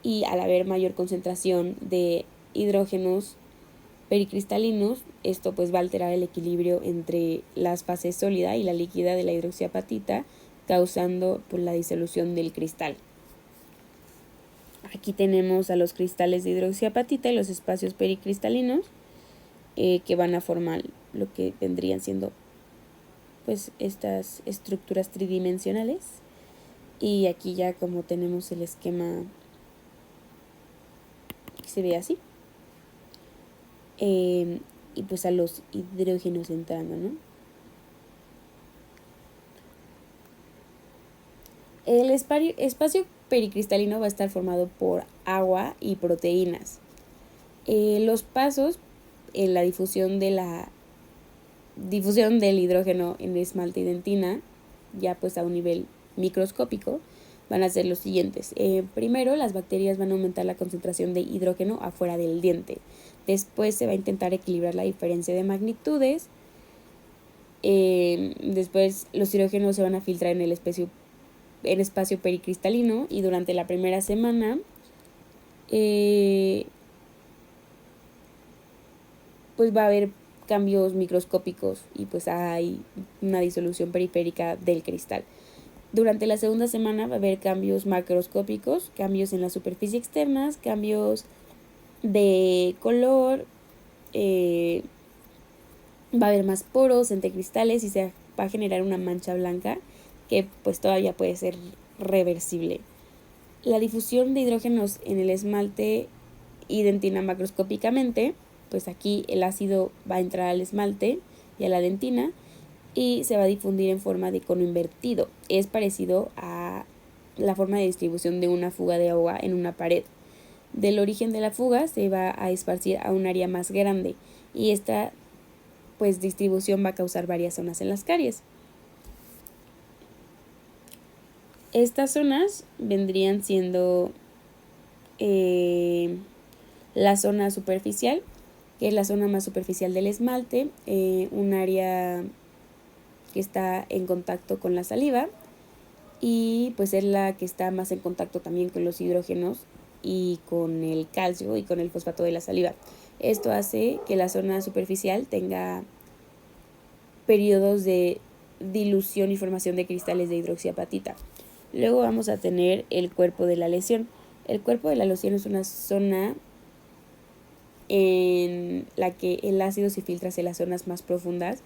y al haber mayor concentración de hidrógenos pericristalinos, esto pues va a alterar el equilibrio entre las fases sólida y la líquida de la hidroxiapatita, causando pues, la disolución del cristal. Aquí tenemos a los cristales de hidroxiapatita y los espacios pericristalinos, que van a formar lo que vendrían siendo pues estas estructuras tridimensionales. Y aquí ya como tenemos el esquema que se ve así, y pues a los hidrógenos entrando, ¿no? El espacio pericristalino va a estar formado por agua y proteínas. Los pasos en la difusión del hidrógeno en esmalte y dentina, ya pues a un nivel microscópico, van a ser los siguientes. Primero, las bacterias van a aumentar la concentración de hidrógeno afuera del diente. Después se va a intentar equilibrar la diferencia de magnitudes. Después los hidrógenos se van a filtrar en el espacio pericristalino, y durante la primera semana pues va a haber cambios microscópicos y pues hay una disolución periférica del cristal. Durante la segunda semana va a haber cambios macroscópicos, cambios en la superficie externas, cambios de color, va a haber más poros entre cristales y se va a generar una mancha blanca que pues todavía puede ser reversible. La difusión de hidrógenos en el esmalte y dentina macroscópicamente, pues aquí el ácido va a entrar al esmalte y a la dentina y se va a difundir en forma de cono invertido. Es parecido a la forma de distribución de una fuga de agua en una pared. Del origen de la fuga se va a esparcir a un área más grande, y esta pues distribución va a causar varias zonas en las caries. Estas zonas vendrían siendo la zona superficial, que es la zona más superficial del esmalte, un área que está en contacto con la saliva, y pues es la que está más en contacto también con los hidrógenos y con el calcio y con el fosfato de la saliva. Esto hace que la zona superficial tenga periodos de dilución y formación de cristales de hidroxiapatita. Luego vamos a tener el cuerpo de la lesión. El cuerpo de la lesión es una zona en la que el ácido se filtra hacia las zonas más profundas,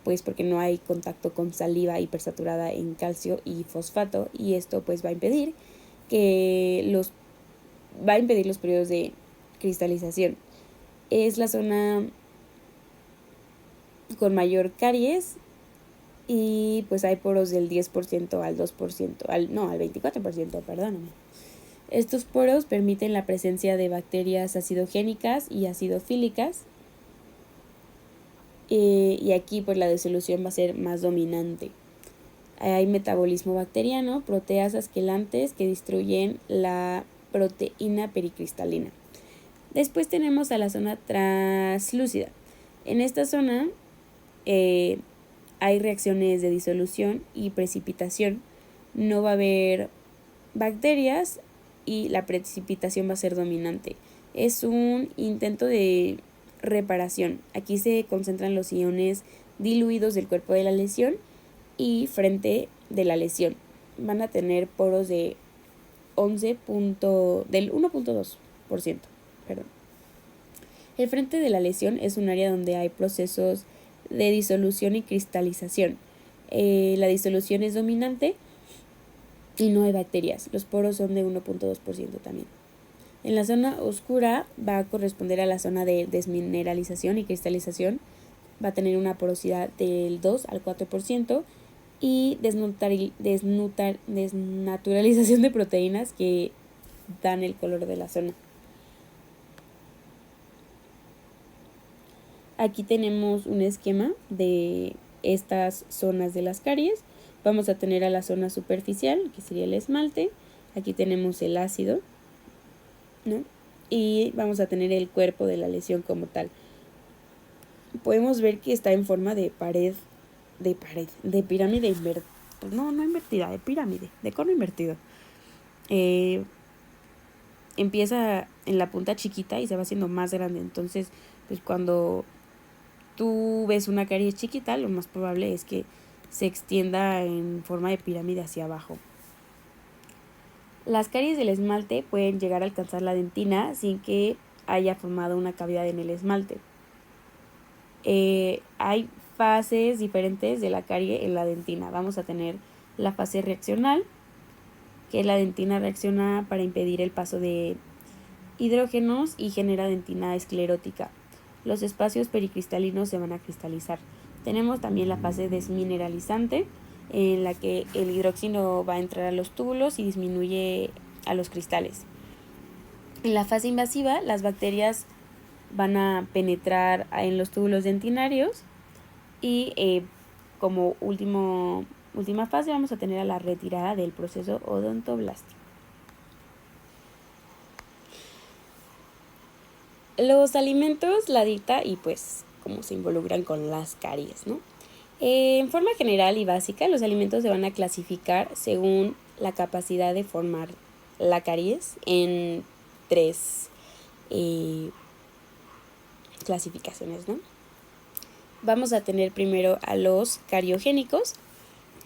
pues porque no hay contacto con saliva hipersaturada en calcio y fosfato, y esto pues va a impedir los periodos de cristalización. Es la zona con mayor caries, y pues hay poros del 10% al 2%, al 24%, perdóname. Estos poros permiten la presencia de bacterias acidogénicas y acidofílicas, y aquí pues la disolución va a ser más dominante. Hay metabolismo bacteriano, proteasas quelantes que destruyen la proteína pericristalina. Después tenemos a la zona translúcida. En esta zona hay reacciones de disolución y precipitación. No va a haber bacterias y la precipitación va a ser dominante. Es un intento de reparación. Aquí se concentran los iones diluidos del cuerpo de la lesión y frente de la lesión. Van a tener poros de del 1.2%. El frente de la lesión es un área donde hay procesos de disolución y cristalización. La disolución es dominante y no hay bacterias. Los poros son de 1.2% también. En la zona oscura va a corresponder a la zona de desmineralización y cristalización. Va a tener una porosidad del 2 al 4% y desnaturalización de proteínas que dan el color de la zona. Aquí tenemos un esquema de estas zonas de las caries. Vamos a tener a la zona superficial, que sería el esmalte. Aquí tenemos el ácido, ¿no? Y vamos a tener el cuerpo de la lesión como tal. podemos ver que está en forma de de pirámide invertida. No invertida, de pirámide, de cono invertido. Empieza en la punta chiquita y se va haciendo más grande. Entonces, pues cuando tú ves una caries chiquita, lo más probable es que se extienda en forma de pirámide hacia abajo. Las caries del esmalte pueden llegar a alcanzar la dentina sin que haya formado una cavidad en el esmalte. Hay fases diferentes de la carie en la dentina. Vamos a tener la fase reaccional, que la dentina reacciona para impedir el paso de hidrógenos y genera dentina esclerótica. Los espacios pericristalinos se van a cristalizar. Tenemos también la fase desmineralizante, en la que el hidróxido va a entrar a los túbulos y disminuye a los cristales. En la fase invasiva, las bacterias van a penetrar en los túbulos dentinarios y como última fase vamos a tener a la retirada del proceso odontoblástico. Los alimentos, la dieta y pues cómo se involucran con las caries, ¿no? En forma general y básica, los alimentos se van a clasificar según la capacidad de formar la caries en 3 clasificaciones, ¿no? Vamos a tener primero a los cariogénicos,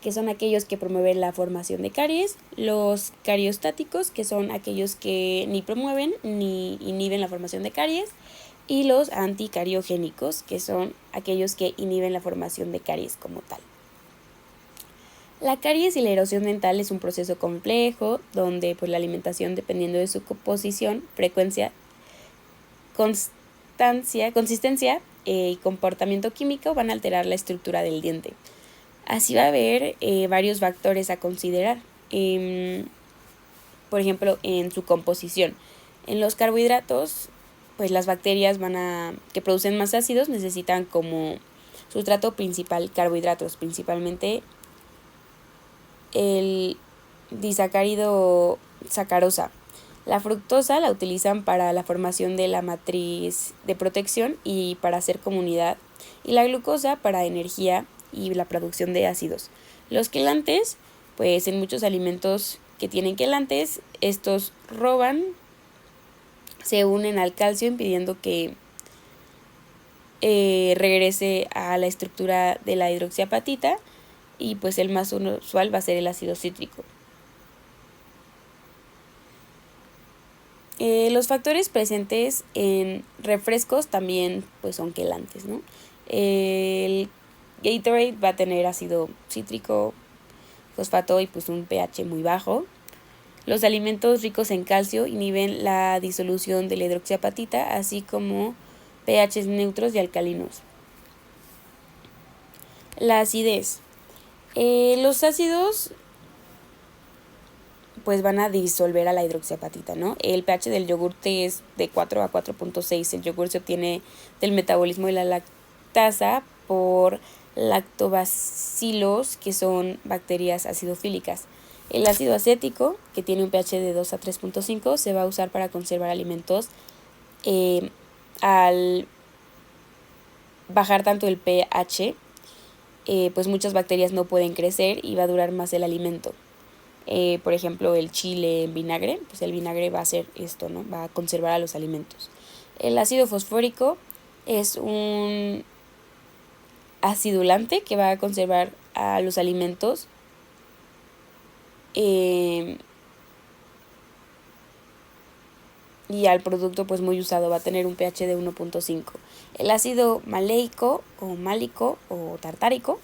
que son aquellos que promueven la formación de caries, los cariostáticos, que son aquellos que ni promueven ni inhiben la formación de caries, y los anticariogénicos, que son aquellos que inhiben la formación de caries como tal. La caries y la erosión dental es un proceso complejo donde pues, la alimentación, dependiendo de su composición, frecuencia, consistencia y comportamiento químico, van a alterar la estructura del diente. Así va a haber varios factores a considerar, por ejemplo, en su composición. En los carbohidratos, pues las bacterias que producen más ácidos necesitan como sustrato principal carbohidratos, principalmente el disacárido sacarosa. La fructosa la utilizan para la formación de la matriz de protección y para hacer comunidad, y la glucosa para energía y la producción de ácidos. Los quelantes, pues en muchos alimentos que tienen quelantes, estos se unen al calcio impidiendo que regrese a la estructura de la hidroxiapatita, y pues el más usual va a ser el ácido cítrico. Los factores presentes en refrescos también pues son quelantes, ¿no? El Gatorade va a tener ácido cítrico, fosfato y pues un pH muy bajo. Los alimentos ricos en calcio inhiben la disolución de la hidroxiapatita, así como pHs neutros y alcalinos. La acidez. Los ácidos pues van a disolver a la hidroxiapatita, ¿no? El pH del yogurte es de 4 a 4.6. El yogur se obtiene del metabolismo de la lactasa por lactobacilos, que son bacterias acidofílicas. El ácido acético, que tiene un pH de 2 a 3.5, se va a usar para conservar alimentos. Al bajar tanto el pH, pues muchas bacterias no pueden crecer y va a durar más el alimento. Por ejemplo, el chile en vinagre, pues el vinagre va a hacer esto, ¿no? Va a conservar a los alimentos. El ácido fosfórico es un acidulante que va a conservar a los alimentos. Y al producto pues muy usado va a tener un pH de 1.5. El ácido maleico o málico o tartárico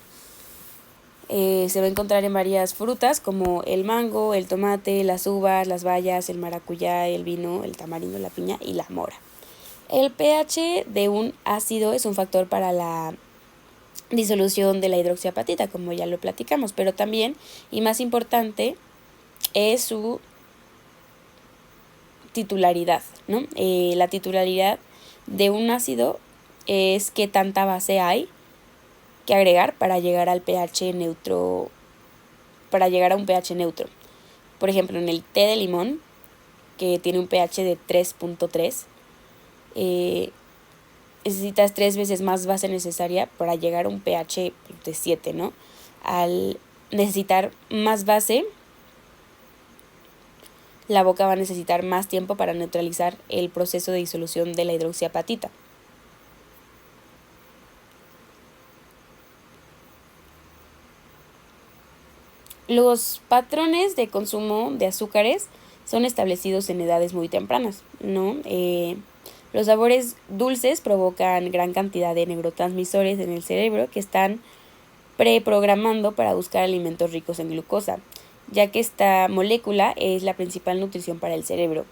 se va a encontrar en varias frutas como el mango, el tomate, las uvas, las bayas, el maracuyá, el vino, el tamarindo, la piña y la mora. El pH de un ácido es un factor para la disolución de la hidroxiapatita, como ya lo platicamos, pero también, y más importante, es su titularidad, ¿no? La titularidad de un ácido es qué tanta base hay que agregar para llegar al pH neutro, para llegar a un pH neutro. Por ejemplo, en el té de limón, que tiene un pH de 3.3, necesitas 3 veces más base necesaria para llegar a un pH de 7, ¿no? Al necesitar más base, la boca va a necesitar más tiempo para neutralizar el proceso de disolución de la hidroxiapatita. Los patrones de consumo de azúcares son establecidos en edades muy tempranas, ¿no? Los sabores dulces provocan gran cantidad de neurotransmisores en el cerebro que están preprogramando para buscar alimentos ricos en glucosa, ya que esta molécula es la principal nutrición para el cerebro.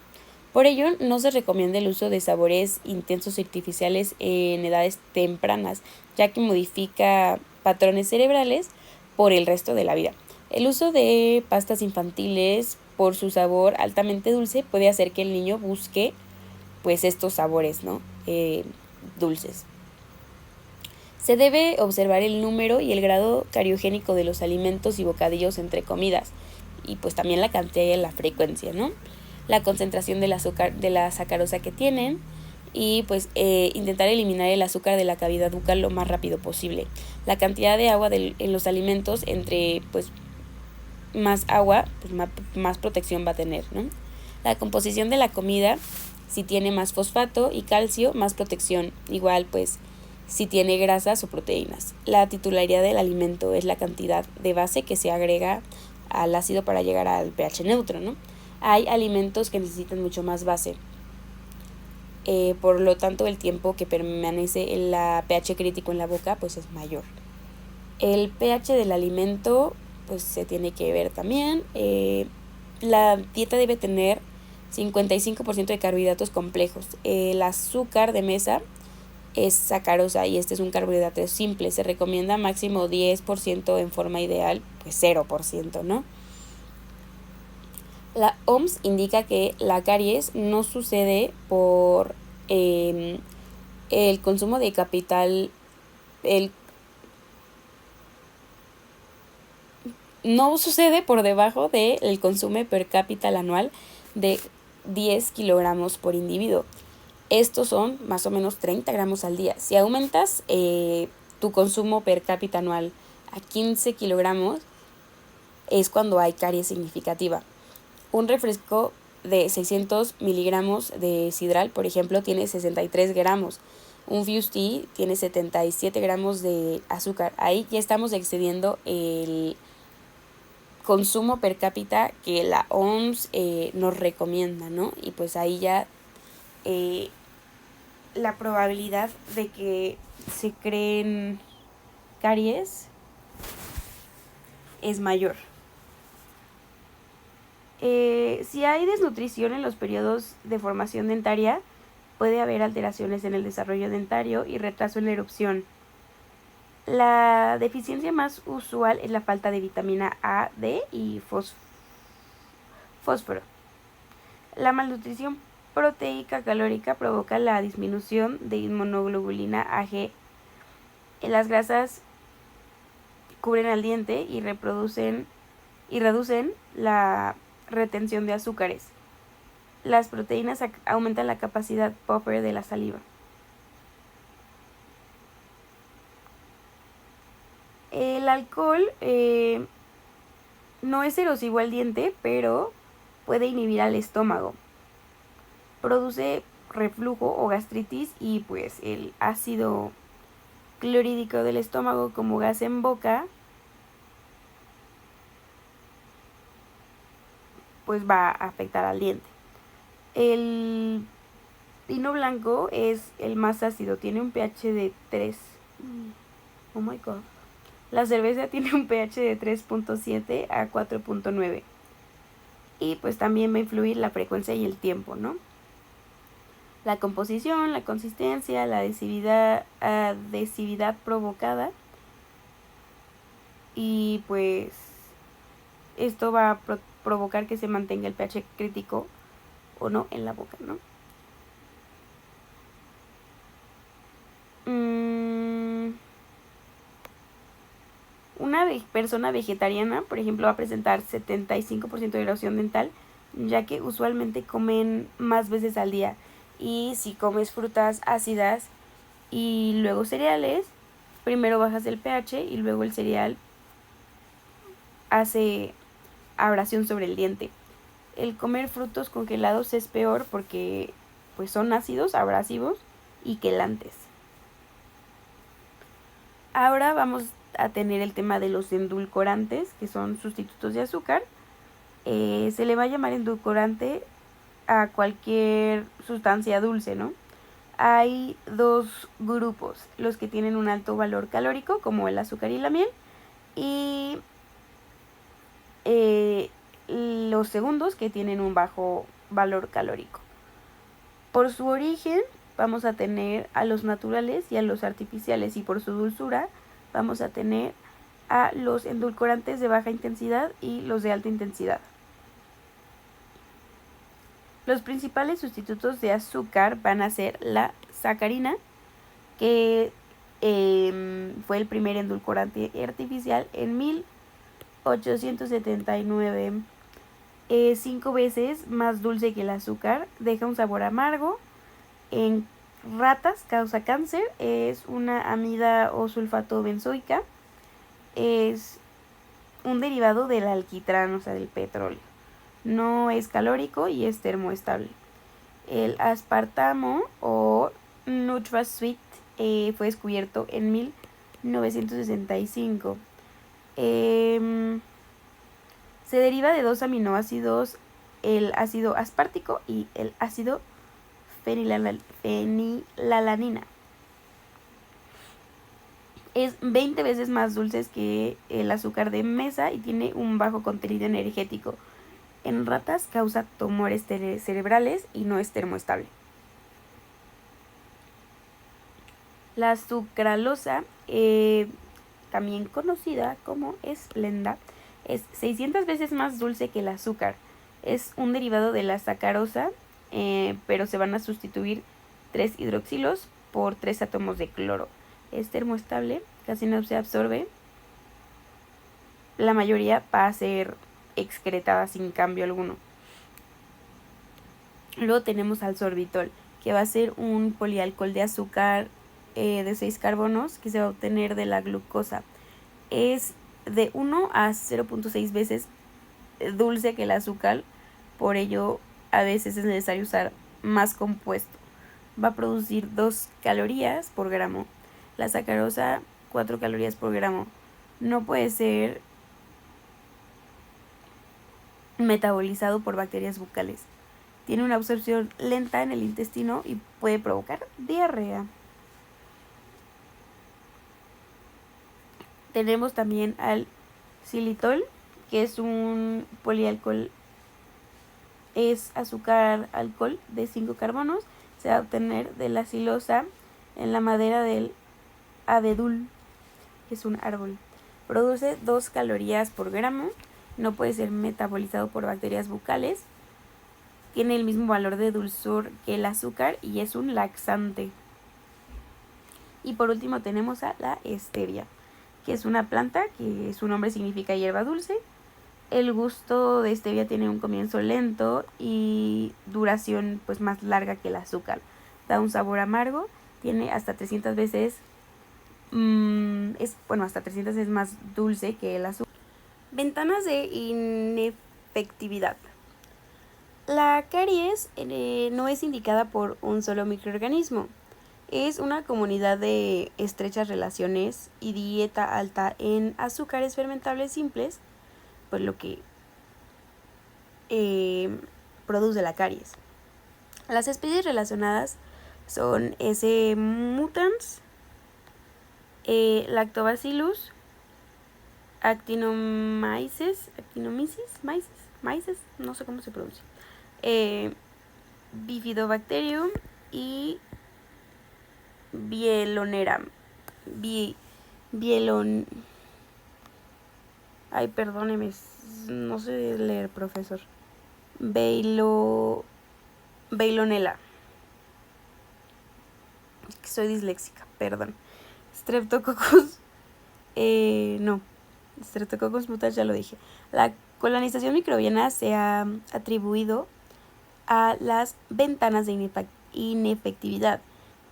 Por ello, no se recomienda el uso de sabores intensos artificiales en edades tempranas, ya que modifica patrones cerebrales por el resto de la vida. El uso de pastas infantiles por su sabor altamente dulce puede hacer que el niño busque pues estos sabores, ¿no? Dulces. Se debe observar el número y el grado cariogénico de los alimentos y bocadillos entre comidas y pues también la cantidad y la frecuencia, ¿no? La concentración del azúcar, de la sacarosa que tienen y pues intentar eliminar el azúcar de la cavidad bucal lo más rápido posible. La cantidad de agua en los alimentos, entre pues más agua, pues más protección va a tener, ¿no? La composición de la comida, si tiene más fosfato y calcio, más protección. Igual pues si tiene grasas o proteínas. La titularidad del alimento es la cantidad de base que se agrega al ácido para llegar al pH neutro, ¿no? Hay alimentos que necesitan mucho más base. Por lo tanto, el tiempo que permanece el pH crítico en la boca pues es mayor. El pH del alimento pues se tiene que ver también. La dieta debe tener 55% de carbohidratos complejos. El azúcar de mesa es sacarosa y este es un carbohidrato simple. Se recomienda máximo 10% en forma ideal, pues 0%, ¿no? La OMS indica que la caries no sucede por el consumo de capital, no sucede por debajo del consumo per cápita anual de 10 kilogramos por individuo. Estos son más o menos 30 gramos al día. Si aumentas tu consumo per cápita anual a 15 kilogramos, es cuando hay caries significativa. Un refresco de 600 miligramos de sidral, por ejemplo, tiene 63 gramos. Un Fuse Tea tiene 77 gramos de azúcar. Ahí ya estamos excediendo el consumo per cápita que la OMS nos recomienda, ¿no? Y pues ahí ya la probabilidad de que se creen caries es mayor. Si hay desnutrición en los periodos de formación dentaria, puede haber alteraciones en el desarrollo dentario y retraso en la erupción. La deficiencia más usual es la falta de vitamina A, D y fósforo. La malnutrición proteica calórica provoca la disminución de inmunoglobulina Ag. Las grasas cubren al diente y reducen la retención de azúcares. Las proteínas aumentan la capacidad buffer de la saliva. El alcohol no es erosivo al diente, pero puede inhibir al estómago. Produce reflujo o gastritis y pues el ácido clorhídrico del estómago como gas en boca pues va a afectar al diente. El vino blanco es el más ácido, tiene un pH de 3. Oh my god. La cerveza tiene un pH de 3.7 a 4.9. Y pues también va a influir la frecuencia y el tiempo, ¿no? La composición, la consistencia, la adhesividad provocada. Y pues esto va a provocar que se mantenga el pH crítico o no en la boca, ¿no? Una persona vegetariana, por ejemplo, va a presentar 75% de erosión dental, ya que usualmente comen más veces al día. Y si comes frutas ácidas y luego cereales, primero bajas el pH y luego el cereal hace abrasión sobre el diente. El comer frutos congelados es peor porque pues son ácidos, abrasivos y quelantes. Ahora vamos a tener el tema de los endulcorantes, que son sustitutos de azúcar. Se le va a llamar endulcorante a cualquier sustancia dulce, ¿no? Hay dos grupos, los que tienen un alto valor calórico, como el azúcar y la miel, y los segundos, que tienen un bajo valor calórico. Por su origen vamos a tener a los naturales y a los artificiales, y por su dulzura vamos a tener a los endulcorantes de baja intensidad y los de alta intensidad. Los principales sustitutos de azúcar van a ser la sacarina, que fue el primer endulcorante artificial en 1879. 5 veces más dulce que el azúcar, deja un sabor amargo. En ratas causa cáncer, es una amida o sulfato benzoica, es un derivado del alquitrán, o sea, del petróleo. No es calórico y es termoestable. El aspartamo o NutraSweet fue descubierto en 1965. Se deriva de dos aminoácidos, el ácido aspartico y el ácido fenilalanina. Es 20 veces más dulce que el azúcar de mesa y tiene un bajo contenido energético. En ratas causa tumores cerebrales y no es termoestable. La sucralosa, también conocida como Splenda, es 600 veces más dulce que el azúcar. Es un derivado de la sacarosa, pero se van a sustituir 3 hidroxilos por 3 átomos de cloro. Es termoestable, casi no se absorbe. La mayoría va a ser excretada sin cambio alguno. Luego tenemos al sorbitol, que va a ser un polialcohol de azúcar de 6 carbonos que se va a obtener de la glucosa. Es de 1 a 0.6 veces dulce que el azúcar, por ello a veces es necesario usar más compuesto. Va a producir 2 calorías por gramo. La sacarosa, 4 calorías por gramo. No puede ser metabolizado por bacterias bucales. Tiene una absorción lenta en el intestino y puede provocar diarrea. Tenemos también al xilitol, que es un polialcohol, es azúcar alcohol de 5 carbonos. Se va a obtener de la silosa en la madera del abedul, que es un árbol. Produce 2 calorías por gramo. No puede ser metabolizado por bacterias bucales. Tiene el mismo valor de dulzor que el azúcar y es un laxante. Y por último tenemos a la stevia, que es una planta que su nombre significa hierba dulce. El gusto de stevia tiene un comienzo lento y duración pues más larga que el azúcar. Da un sabor amargo, tiene hasta 300 veces hasta 300 veces más dulce que el azúcar. Ventanas de inefectividad. La caries no es indicada por un solo microorganismo. Es una comunidad de estrechas relaciones y dieta alta en azúcares fermentables simples, pues lo que produce la caries. Las especies relacionadas son S. mutans, Lactobacillus, Actinomyces, no sé cómo se pronuncia, Bifidobacterium y Bielonera. Ay, perdóneme, no sé leer, profesor. Veilonella. Soy disléxica, perdón. Streptococcus. Streptococcus mutans ya lo dije. La colonización microbiana se ha atribuido a las ventanas de inefectividad.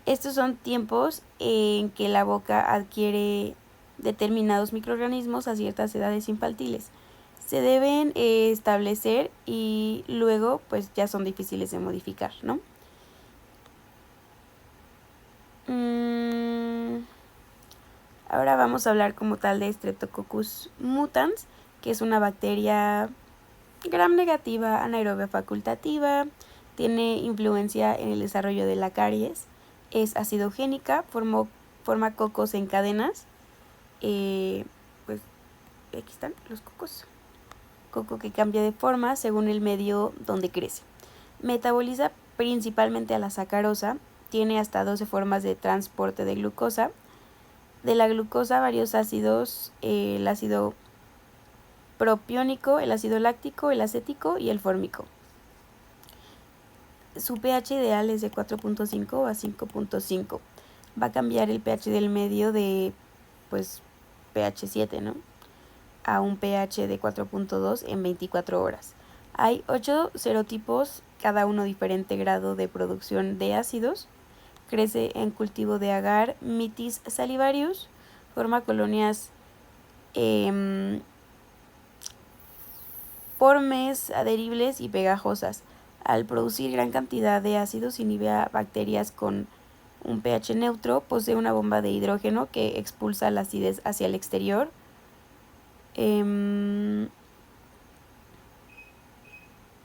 Estos son tiempos en que la boca adquiere determinados microorganismos a ciertas edades infantiles. Se deben establecer y luego pues ya son difíciles de modificar, ¿no? Ahora vamos a hablar como tal de Streptococcus mutans, que es una bacteria gram negativa, anaerobia facultativa, tiene influencia en el desarrollo de la caries, es acidogénica, forma cocos en cadenas, pues aquí están los cocos, coco que cambia de forma según el medio donde crece. Metaboliza principalmente a la sacarosa, tiene hasta 12 formas de transporte de glucosa. De la glucosa, varios ácidos, el ácido propiónico, el ácido láctico, el acético y el fórmico. Su pH ideal es de 4.5 a 5.5. Va a cambiar el pH del medio de pues pH 7, ¿no?, a un pH de 4.2 en 24 horas. Hay 8 serotipos, cada uno diferente grado de producción de ácidos. Crece en cultivo de agar, Mitis salivarius, forma colonias pormes, adheribles y pegajosas. Al producir gran cantidad de ácidos inhibe a bacterias con un pH neutro, posee una bomba de hidrógeno que expulsa la acidez hacia el exterior. De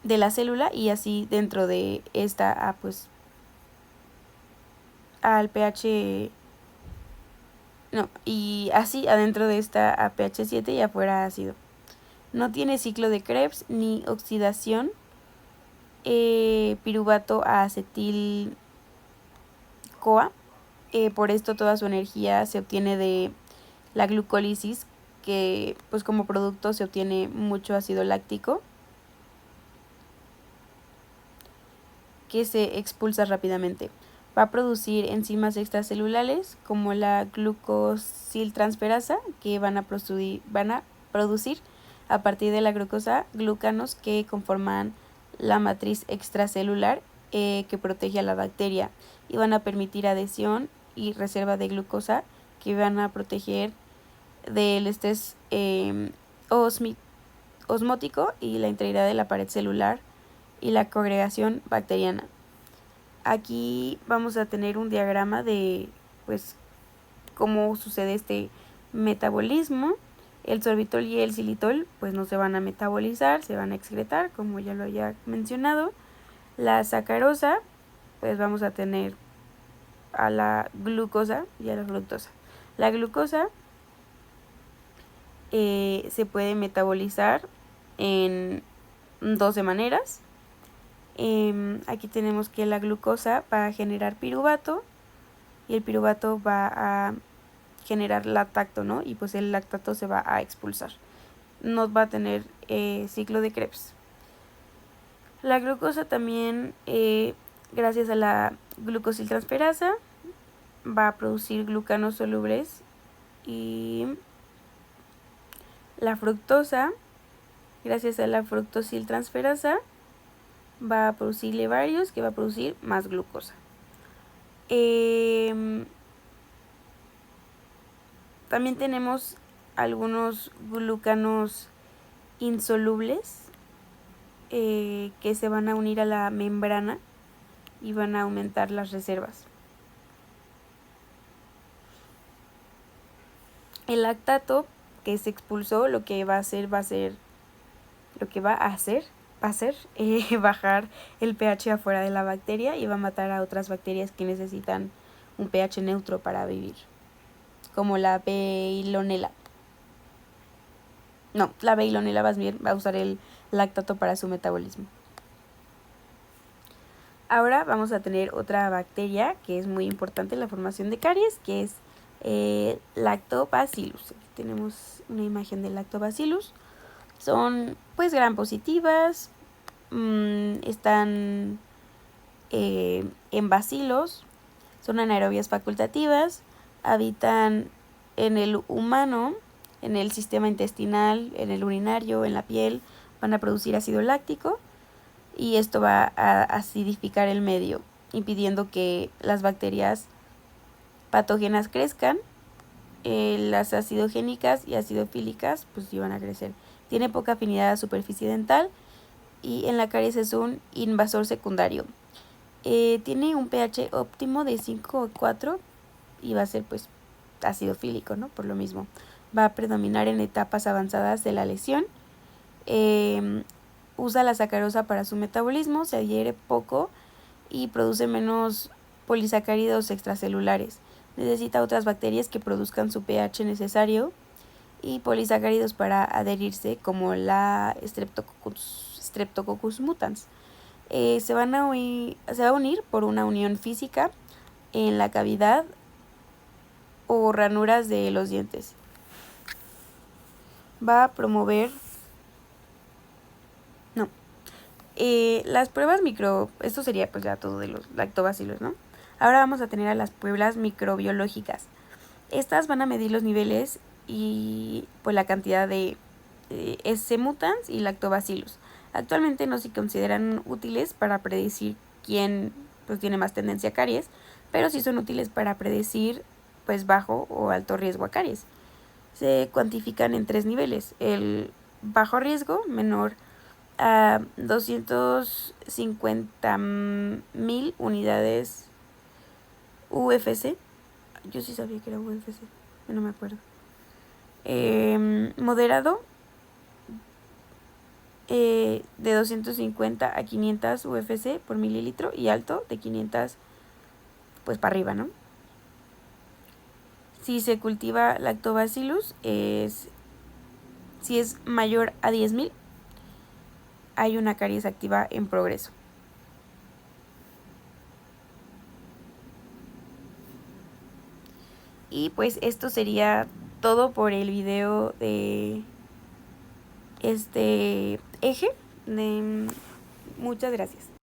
la célula y así dentro de esta pues al pH y así adentro de esta a pH 7 y afuera ácido. No tiene ciclo de Krebs ni oxidación. Piruvato a acetil CoA. Por esto toda su energía se obtiene de la glucólisis, que pues como producto se obtiene mucho ácido láctico que se expulsa rápidamente. Va a producir enzimas extracelulares como la glucosiltransferasa, que van a producir a partir de la glucosa glucanos que conforman la matriz extracelular que protege a la bacteria, y van a permitir adhesión y reserva de glucosa que van a proteger del estrés osmótico y la integridad de la pared celular y la coagregación bacteriana. Aquí vamos a tener un diagrama de pues cómo sucede este metabolismo. El sorbitol y el xilitol pues no se van a metabolizar, se van a excretar, como ya lo había mencionado. La sacarosa, pues vamos a tener a la glucosa y a la fructosa. La glucosa se puede metabolizar en 12 maneras. Aquí tenemos que la glucosa va a generar piruvato y el piruvato va a generar lactato, ¿no? Y pues el lactato se va a expulsar. No va a tener ciclo de Krebs. La glucosa también, gracias a la glucosiltransferasa, va a producir glucanos solubles, y la fructosa, gracias a la fructosiltransferasa, va a producir levarios, que va a producir más glucosa. También tenemos algunos glucanos insolubles que se van a unir a la membrana y van a aumentar las reservas. El lactato que se expulsó lo que va a hacer bajar el pH afuera de la bacteria y va a matar a otras bacterias que necesitan un pH neutro para vivir, como la Veillonella. No, la Veillonella va a usar el lactato para su metabolismo. Ahora vamos a tener otra bacteria que es muy importante en la formación de caries, que es Lactobacillus. Aquí tenemos una imagen de Lactobacillus. Son pues gram positivas, están en bacilos, son anaerobias facultativas, habitan en el humano, en el sistema intestinal, en el urinario, en la piel, van a producir ácido láctico y esto va a acidificar el medio. impidiendo que las bacterias patógenas crezcan. Las acidogénicas y acidofílicas pues iban a crecer. Tiene poca afinidad a superficie dental y en la caries es un invasor secundario. Tiene un pH óptimo de 5 o 4 y va a ser pues acidofílico, ¿no? Por lo mismo. Va a predominar en etapas avanzadas de la lesión. Usa la sacarosa para su metabolismo, se adhiere poco y produce menos polisacáridos extracelulares. Necesita otras bacterias que produzcan su pH necesario y polisacáridos para adherirse, como la Streptococcus mutans. Se va a unir por una unión física en la cavidad o ranuras de los dientes. Va a promover las pruebas esto sería pues ya todo de los lactobacilos, ¿no? Ahora vamos a tener a las pruebas microbiológicas. Estas van a medir los niveles y pues la cantidad de S. mutans y lactobacillus. Actualmente no se consideran útiles para predecir quién pues tiene más tendencia a caries, pero sí son útiles para predecir pues bajo o alto riesgo a caries. Se cuantifican en 3 niveles: el bajo riesgo, menor a 250.000 unidades UFC. Yo sí sabía que era UFC, no me acuerdo. Moderado, de 250 a 500 UFC por mililitro, y alto de 500 pues para arriba, ¿no? Si se cultiva lactobacillus, si es mayor a 10.000, hay una caries activa en progreso. Y pues esto sería todo por el video de este eje. Muchas gracias.